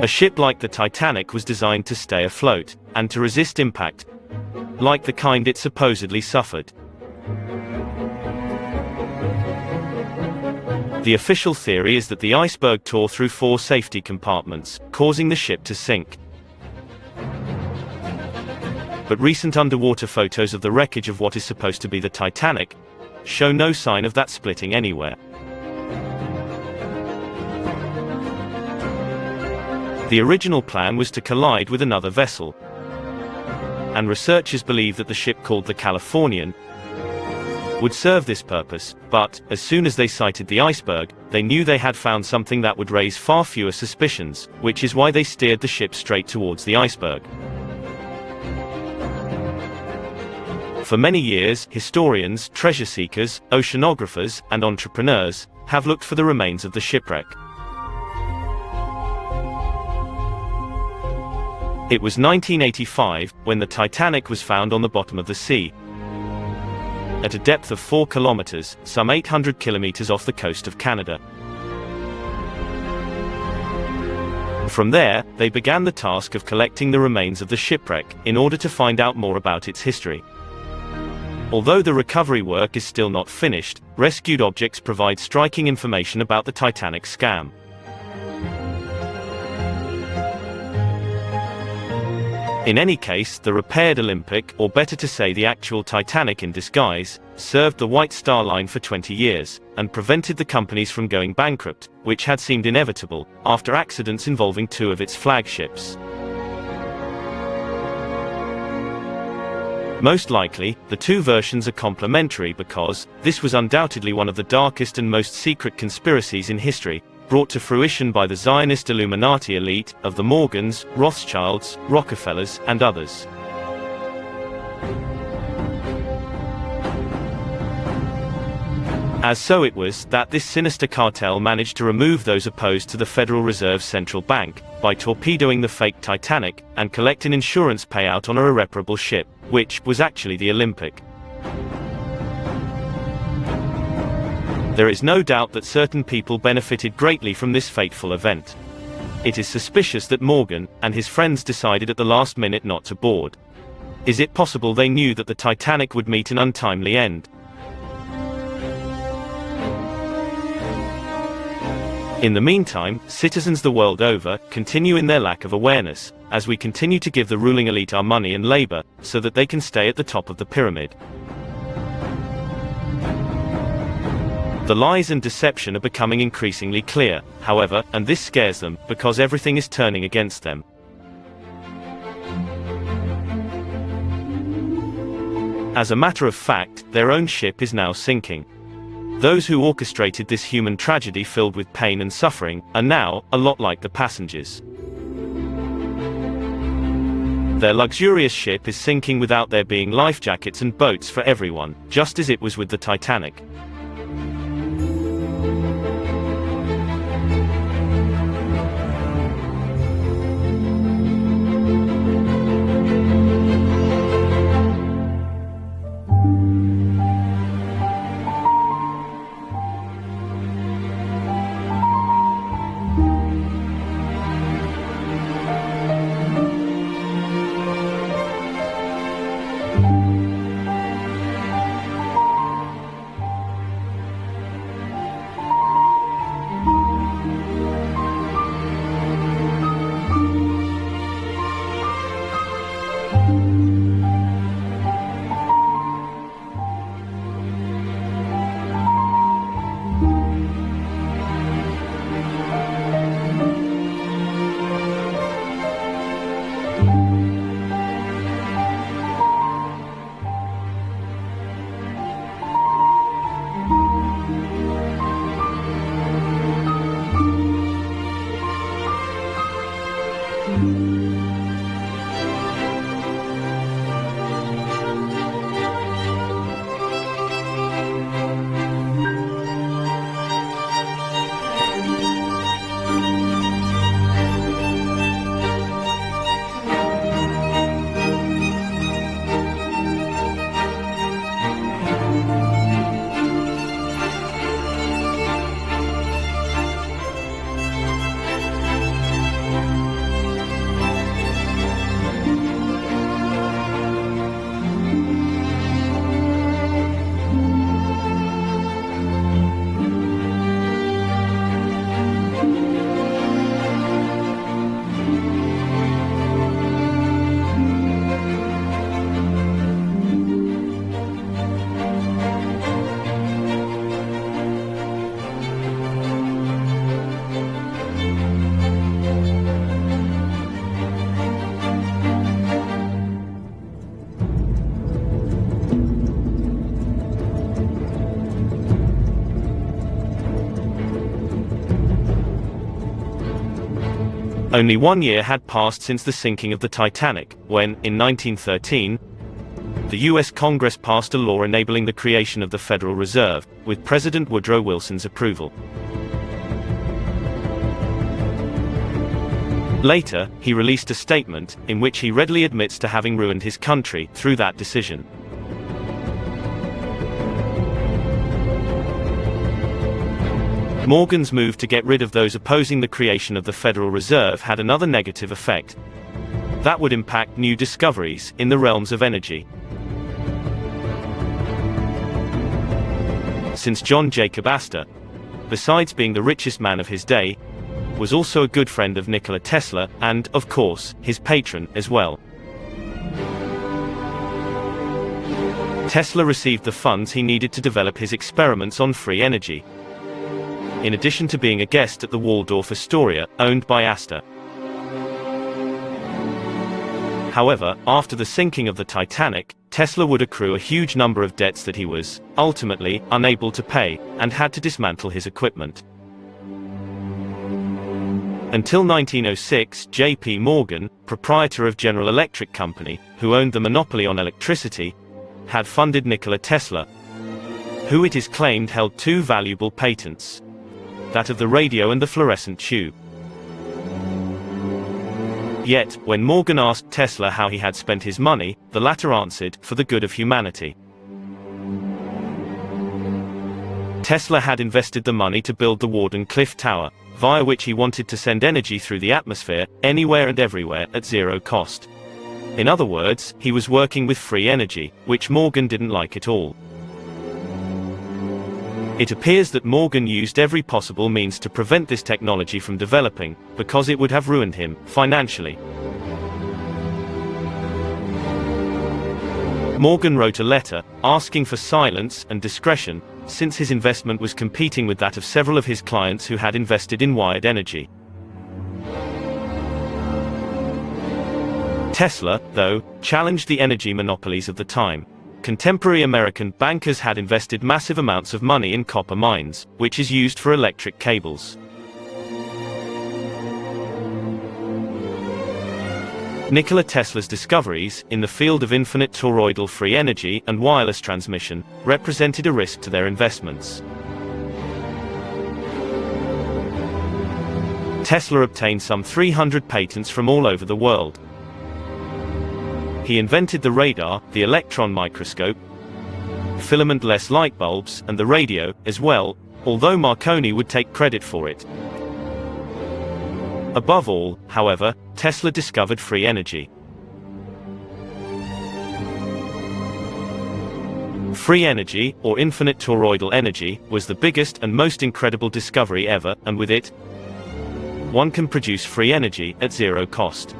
A ship like the Titanic was designed to stay afloat, and to resist impact, like the kind it supposedly suffered. The official theory is that the iceberg tore through 4 safety compartments, causing the ship to sink. But recent underwater photos of the wreckage of what is supposed to be the Titanic show no sign of that splitting anywhere. The original plan was to collide with another vessel, and researchers believe that the ship called the Californian would serve this purpose, but, as soon as they sighted the iceberg, they knew they had found something that would raise far fewer suspicions, which is why they steered the ship straight towards the iceberg. For many years, historians, treasure seekers, oceanographers, and entrepreneurs have looked for the remains of the shipwreck. It was 1985 when the Titanic was found on the bottom of the sea, at a depth of 4 kilometers, some 800 kilometers off the coast of Canada. From there, they began the task of collecting the remains of the shipwreck, in order to find out more about its history. Although the recovery work is still not finished, rescued objects provide striking information about the Titanic scam. In any case, the repaired Olympic, or better to say the actual Titanic in disguise, served the White Star Line for 20 years, and prevented the companies from going bankrupt, which had seemed inevitable, after accidents involving two of its flagships. Most likely, the two versions are complementary because, this was undoubtedly one of the darkest and most secret conspiracies in history, brought to fruition by the Zionist Illuminati elite, of the Morgans, Rothschilds, Rockefellers, and others. As so it was that this sinister cartel managed to remove those opposed to the Federal Reserve Central Bank, by torpedoing the fake Titanic, and collect an insurance payout on her irreparable ship, which was actually the Olympic. There is no doubt that certain people benefited greatly from this fateful event. It is suspicious that Morgan and his friends decided at the last minute not to board. Is it possible they knew that the Titanic would meet an untimely end? In the meantime, citizens the world over continue in their lack of awareness, as we continue to give the ruling elite our money and labor, so that they can stay at the top of the pyramid. The lies and deception are becoming increasingly clear, however, and this scares them, because everything is turning against them. As a matter of fact, their own ship is now sinking. Those who orchestrated this human tragedy filled with pain and suffering, are now, a lot like the passengers. Their luxurious ship is sinking without there being life jackets and boats for everyone, just as it was with the Titanic. Only 1 year had passed since the sinking of the Titanic, when, in 1913, the U.S. Congress passed a law enabling the creation of the Federal Reserve, with President Woodrow Wilson's approval. Later, he released a statement, in which he readily admits to having ruined his country through that decision. Morgan's move to get rid of those opposing the creation of the Federal Reserve had another negative effect. That would impact new discoveries in the realms of energy. Since John Jacob Astor, besides being the richest man of his day, was also a good friend of Nikola Tesla and, of course, his patron as well. Tesla received the funds he needed to develop his experiments on free energy, in addition to being a guest at the Waldorf Astoria, owned by Astor. However, after the sinking of the Titanic, Tesla would accrue a huge number of debts that he was, ultimately, unable to pay, and had to dismantle his equipment. Until 1906, J.P. Morgan, proprietor of General Electric Company, who owned the monopoly on electricity, had funded Nikola Tesla, who it is claimed held two valuable patents, that of the radio and the fluorescent tube. Yet, when Morgan asked Tesla how he had spent his money, the latter answered, "For the good of humanity." Tesla had invested the money to build the Wardenclyffe Tower, via which he wanted to send energy through the atmosphere, anywhere and everywhere, at zero cost. In other words, he was working with free energy, which Morgan didn't like at all. It appears that Morgan used every possible means to prevent this technology from developing, because it would have ruined him, financially. Morgan wrote a letter, asking for silence and discretion, since his investment was competing with that of several of his clients who had invested in wired energy. Tesla, though, challenged the energy monopolies of the time. Contemporary American bankers had invested massive amounts of money in copper mines, which is used for electric cables. Nikola Tesla's discoveries, in the field of infinite toroidal free energy and wireless transmission, represented a risk to their investments. Tesla obtained some 300 patents from all over the world. He invented the radar, the electron microscope, filament-less light bulbs, and the radio, as well, although Marconi would take credit for it. Above all, however, Tesla discovered free energy. Free energy, or infinite toroidal energy, was the biggest and most incredible discovery ever, and with it, one can produce free energy at zero cost.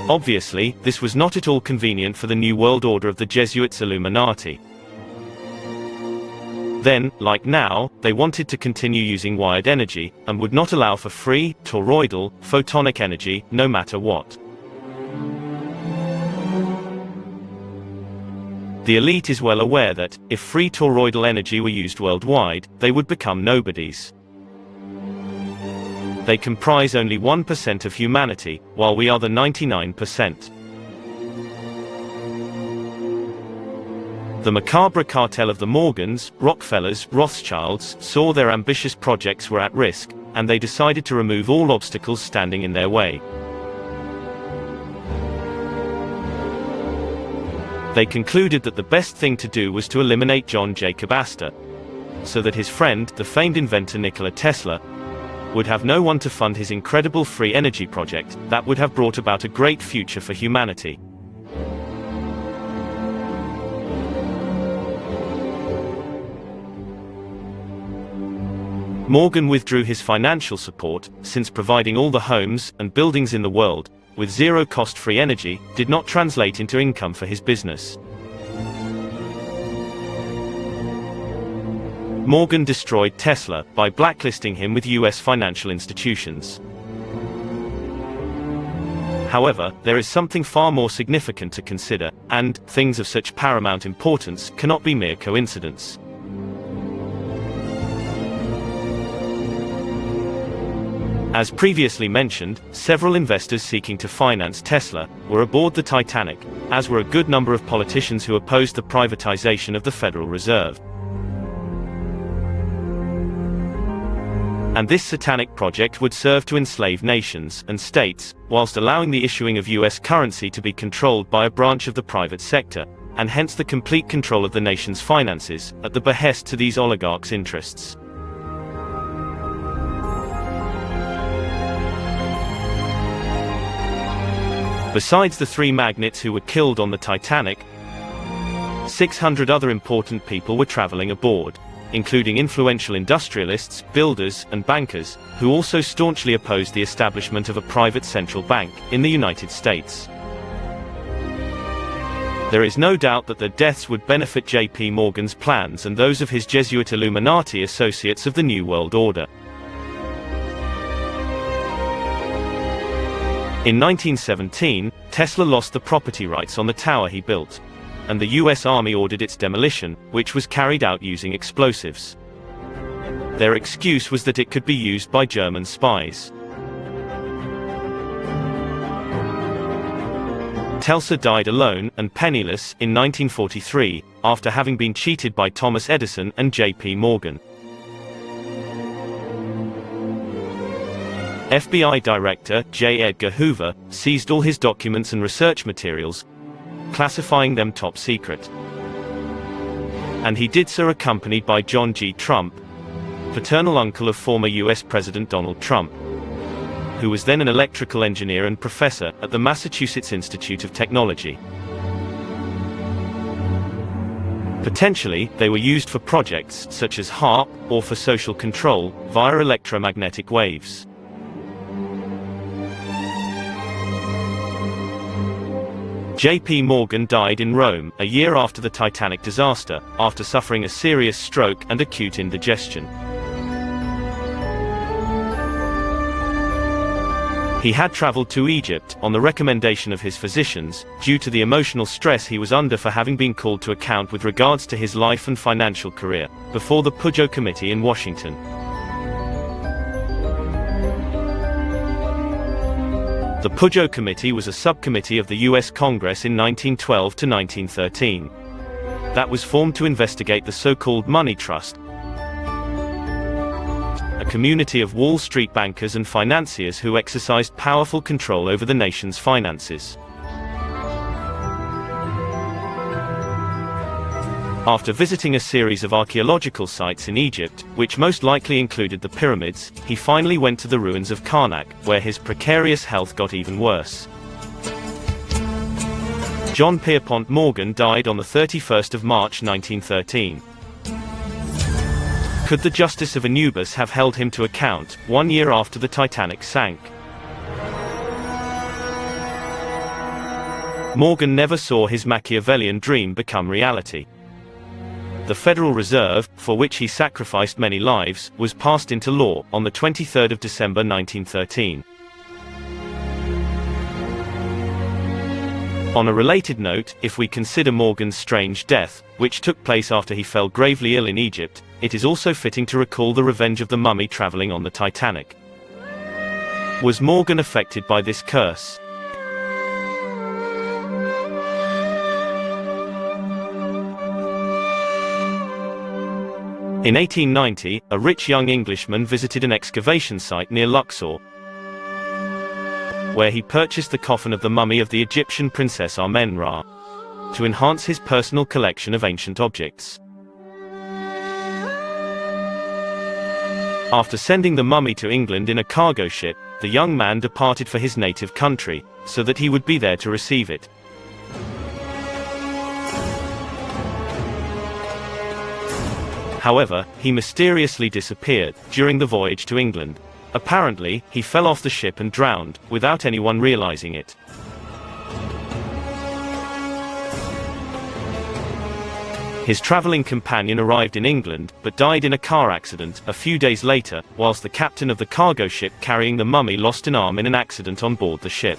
Obviously, this was not at all convenient for the New World Order of the Jesuits Illuminati. Then, like now, they wanted to continue using wired energy, and would not allow for free, toroidal, photonic energy, no matter what. The elite is well aware that, if free toroidal energy were used worldwide, they would become nobodies. They comprise only 1% of humanity, while we are the 99%. The macabre cartel of the Morgans, Rockefellers, Rothschilds saw their ambitious projects were at risk, and they decided to remove all obstacles standing in their way. They concluded that the best thing to do was to eliminate John Jacob Astor, so that his friend, the famed inventor Nikola Tesla, would have no one to fund his incredible free energy project that would have brought about a great future for humanity. Morgan withdrew his financial support, since providing all the homes and buildings in the world with zero-cost free energy did not translate into income for his business. Morgan destroyed Tesla by blacklisting him with US financial institutions. However, there is something far more significant to consider, and things of such paramount importance cannot be mere coincidence. As previously mentioned, several investors seeking to finance Tesla were aboard the Titanic, as were a good number of politicians who opposed the privatization of the Federal Reserve. And this satanic project would serve to enslave nations and states, whilst allowing the issuing of US currency to be controlled by a branch of the private sector, and hence the complete control of the nation's finances, at the behest to these oligarchs' interests. Besides the 3 magnates who were killed on the Titanic, 600 other important people were traveling aboard, including influential industrialists, builders, and bankers, who also staunchly opposed the establishment of a private central bank in the United States. There is no doubt that their deaths would benefit J.P. Morgan's plans and those of his Jesuit Illuminati associates of the New World Order. In 1917, Tesla lost the property rights on the tower he built, and the US Army ordered its demolition, which was carried out using explosives. Their excuse was that it could be used by German spies. Tesla died alone and penniless in 1943, after having been cheated by Thomas Edison and J.P. Morgan. FBI Director J. Edgar Hoover seized all his documents and research materials, classifying them top secret. And he did so accompanied by John G. Trump, paternal uncle of former US President Donald Trump, who was then an electrical engineer and professor at the Massachusetts Institute of Technology. Potentially, they were used for projects such as HAARP, or for social control, via electromagnetic waves. J.P. Morgan died in Rome, a year after the Titanic disaster, after suffering a serious stroke and acute indigestion. He had traveled to Egypt, on the recommendation of his physicians, due to the emotional stress he was under for having been called to account with regards to his life and financial career, before the Pujo Committee in Washington. The Pujo Committee was a subcommittee of the U.S. Congress in 1912 to 1913. That was formed to investigate the so-called Money Trust, a community of Wall Street bankers and financiers who exercised powerful control over the nation's finances. After visiting a series of archaeological sites in Egypt, which most likely included the pyramids, he finally went to the ruins of Karnak, where his precarious health got even worse. John Pierpont Morgan died on the 31st of March 1913. Could the Justice of Anubis have held him to account, 1 year after the Titanic sank? Morgan never saw his Machiavellian dream become reality. The Federal Reserve, for which he sacrificed many lives, was passed into law on the 23rd of December 1913. On a related note, if we consider Morgan's strange death, which took place after he fell gravely ill in Egypt, it is also fitting to recall the revenge of the mummy traveling on the Titanic. Was Morgan affected by this curse? In 1890, a rich young Englishman visited an excavation site near Luxor, where he purchased the coffin of the mummy of the Egyptian princess Amen-Ra, to enhance his personal collection of ancient objects. After sending the mummy to England in a cargo ship, the young man departed for his native country, so that he would be there to receive it. However, he mysteriously disappeared during the voyage to England. Apparently, he fell off the ship and drowned, without anyone realizing it. His traveling companion arrived in England, but died in a car accident a few days later, whilst the captain of the cargo ship carrying the mummy lost an arm in an accident on board the ship.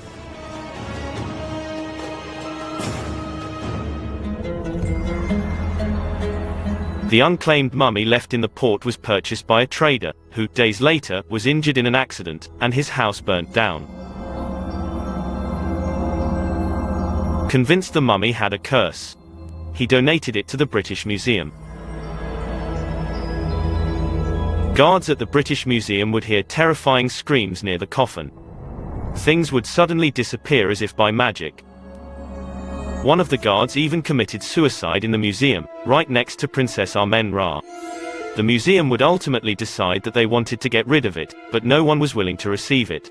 The unclaimed mummy left in the port was purchased by a trader, who, days later, was injured in an accident, and his house burnt down. Convinced the mummy had a curse, he donated it to the British Museum. Guards at the British Museum would hear terrifying screams near the coffin. Things would suddenly disappear as if by magic. One of the guards even committed suicide in the museum, right next to Princess Amen-Ra. The museum would ultimately decide that they wanted to get rid of it, but no one was willing to receive it.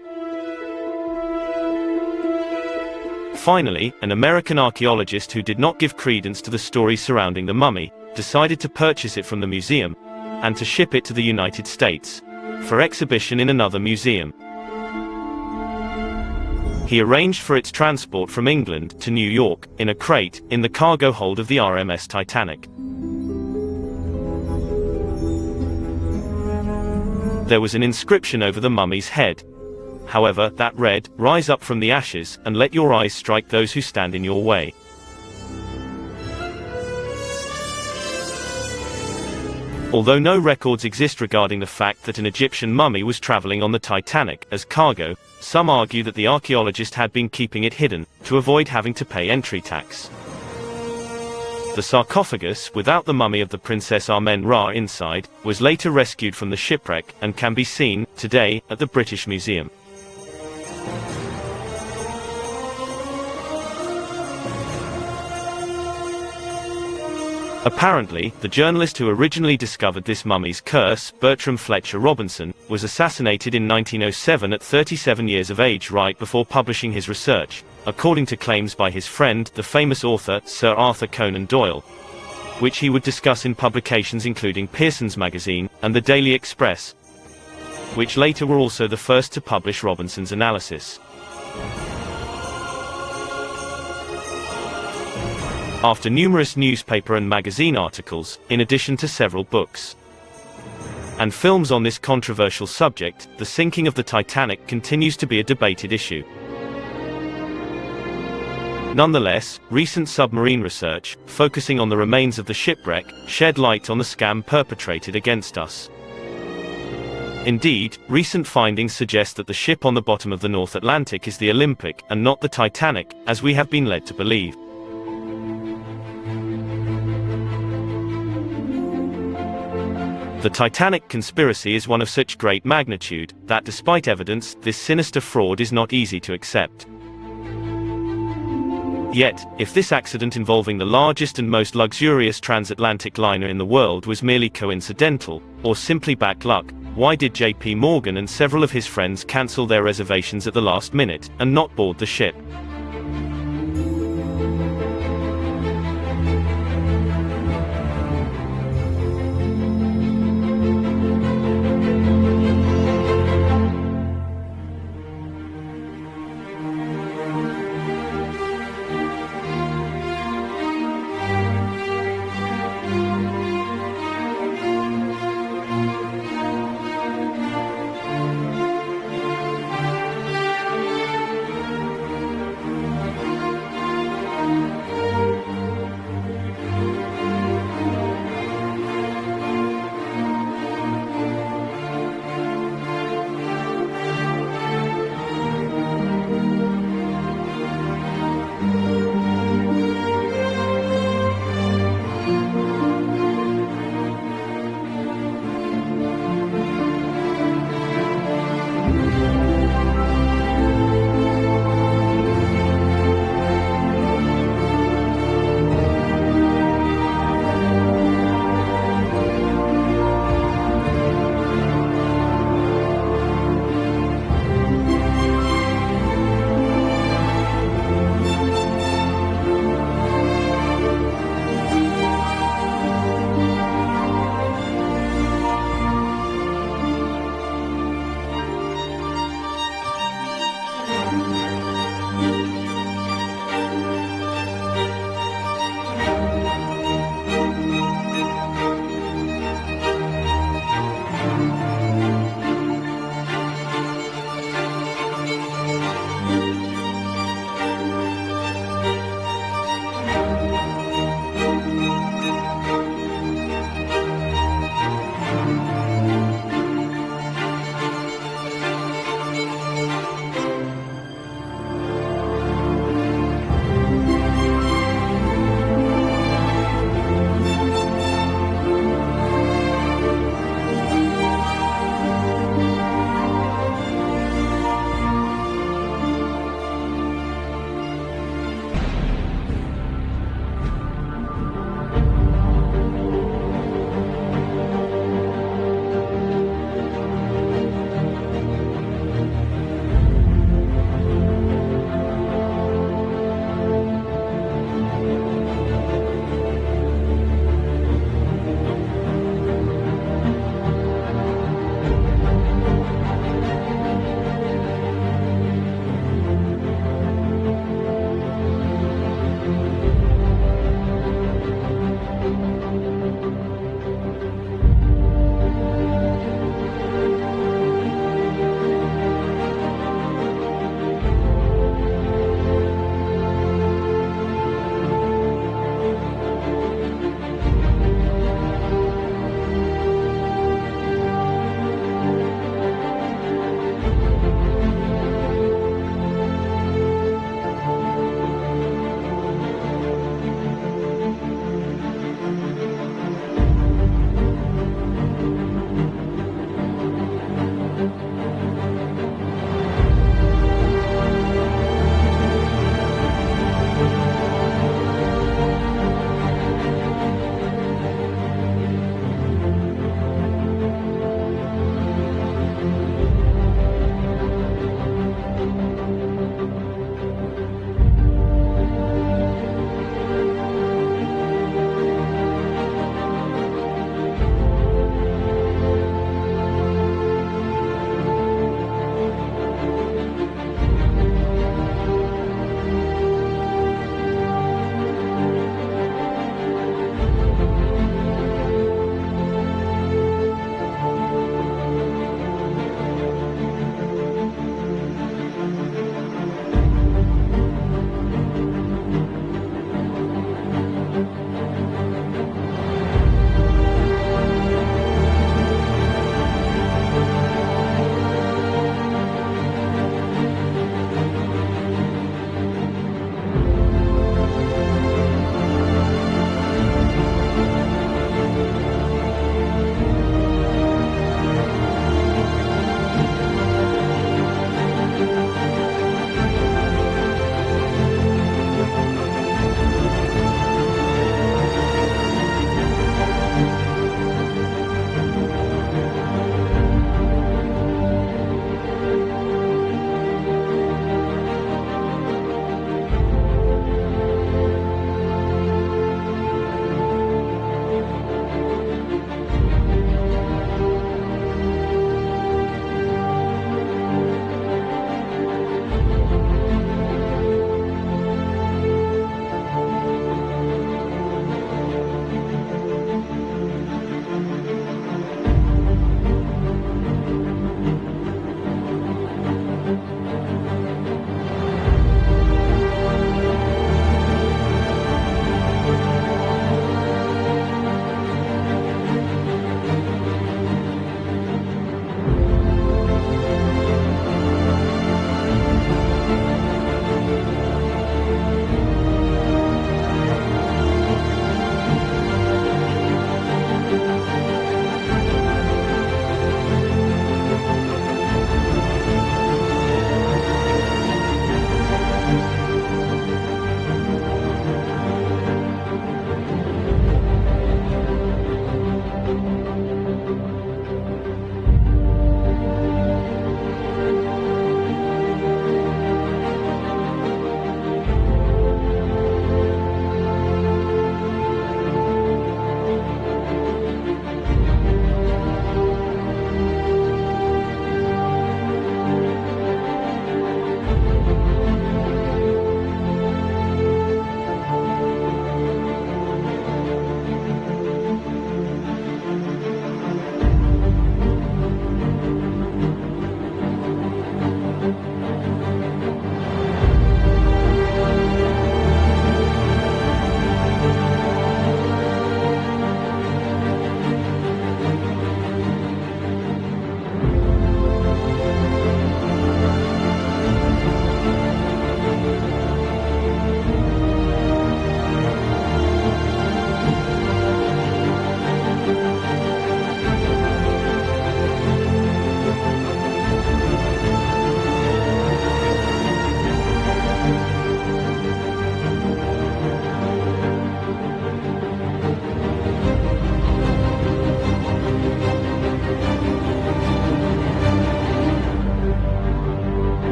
Finally, an American archaeologist who did not give credence to the story surrounding the mummy, decided to purchase it from the museum, and to ship it to the United States, for exhibition in another museum. He arranged for its transport from England to New York, in a crate, in the cargo hold of the RMS Titanic. There was an inscription over the mummy's head. However, that read, "Rise up from the ashes, and let your eyes strike those who stand in your way." Although no records exist regarding the fact that an Egyptian mummy was traveling on the Titanic as cargo, some argue that the archaeologist had been keeping it hidden, to avoid having to pay entry tax. The sarcophagus, without the mummy of the Princess Amen-Ra inside, was later rescued from the shipwreck, and can be seen, today, at the British Museum. Apparently, the journalist who originally discovered this mummy's curse, Bertram Fletcher Robinson, was assassinated in 1907 at 37 years of age right before publishing his research, according to claims by his friend, the famous author, Sir Arthur Conan Doyle, which he would discuss in publications including Pearson's Magazine, and the Daily Express, which later were also the first to publish Robinson's analysis. After numerous newspaper and magazine articles, in addition to several books and films on this controversial subject, the sinking of the Titanic continues to be a debated issue. Nonetheless, recent submarine research, focusing on the remains of the shipwreck, shed light on the scam perpetrated against us. Indeed, recent findings suggest that the ship on the bottom of the North Atlantic is the Olympic, and not the Titanic, as we have been led to believe. The Titanic conspiracy is one of such great magnitude, that despite evidence, this sinister fraud is not easy to accept. Yet, if this accident involving the largest and most luxurious transatlantic liner in the world was merely coincidental, or simply bad luck, why did JP Morgan and several of his friends cancel their reservations at the last minute, and not board the ship?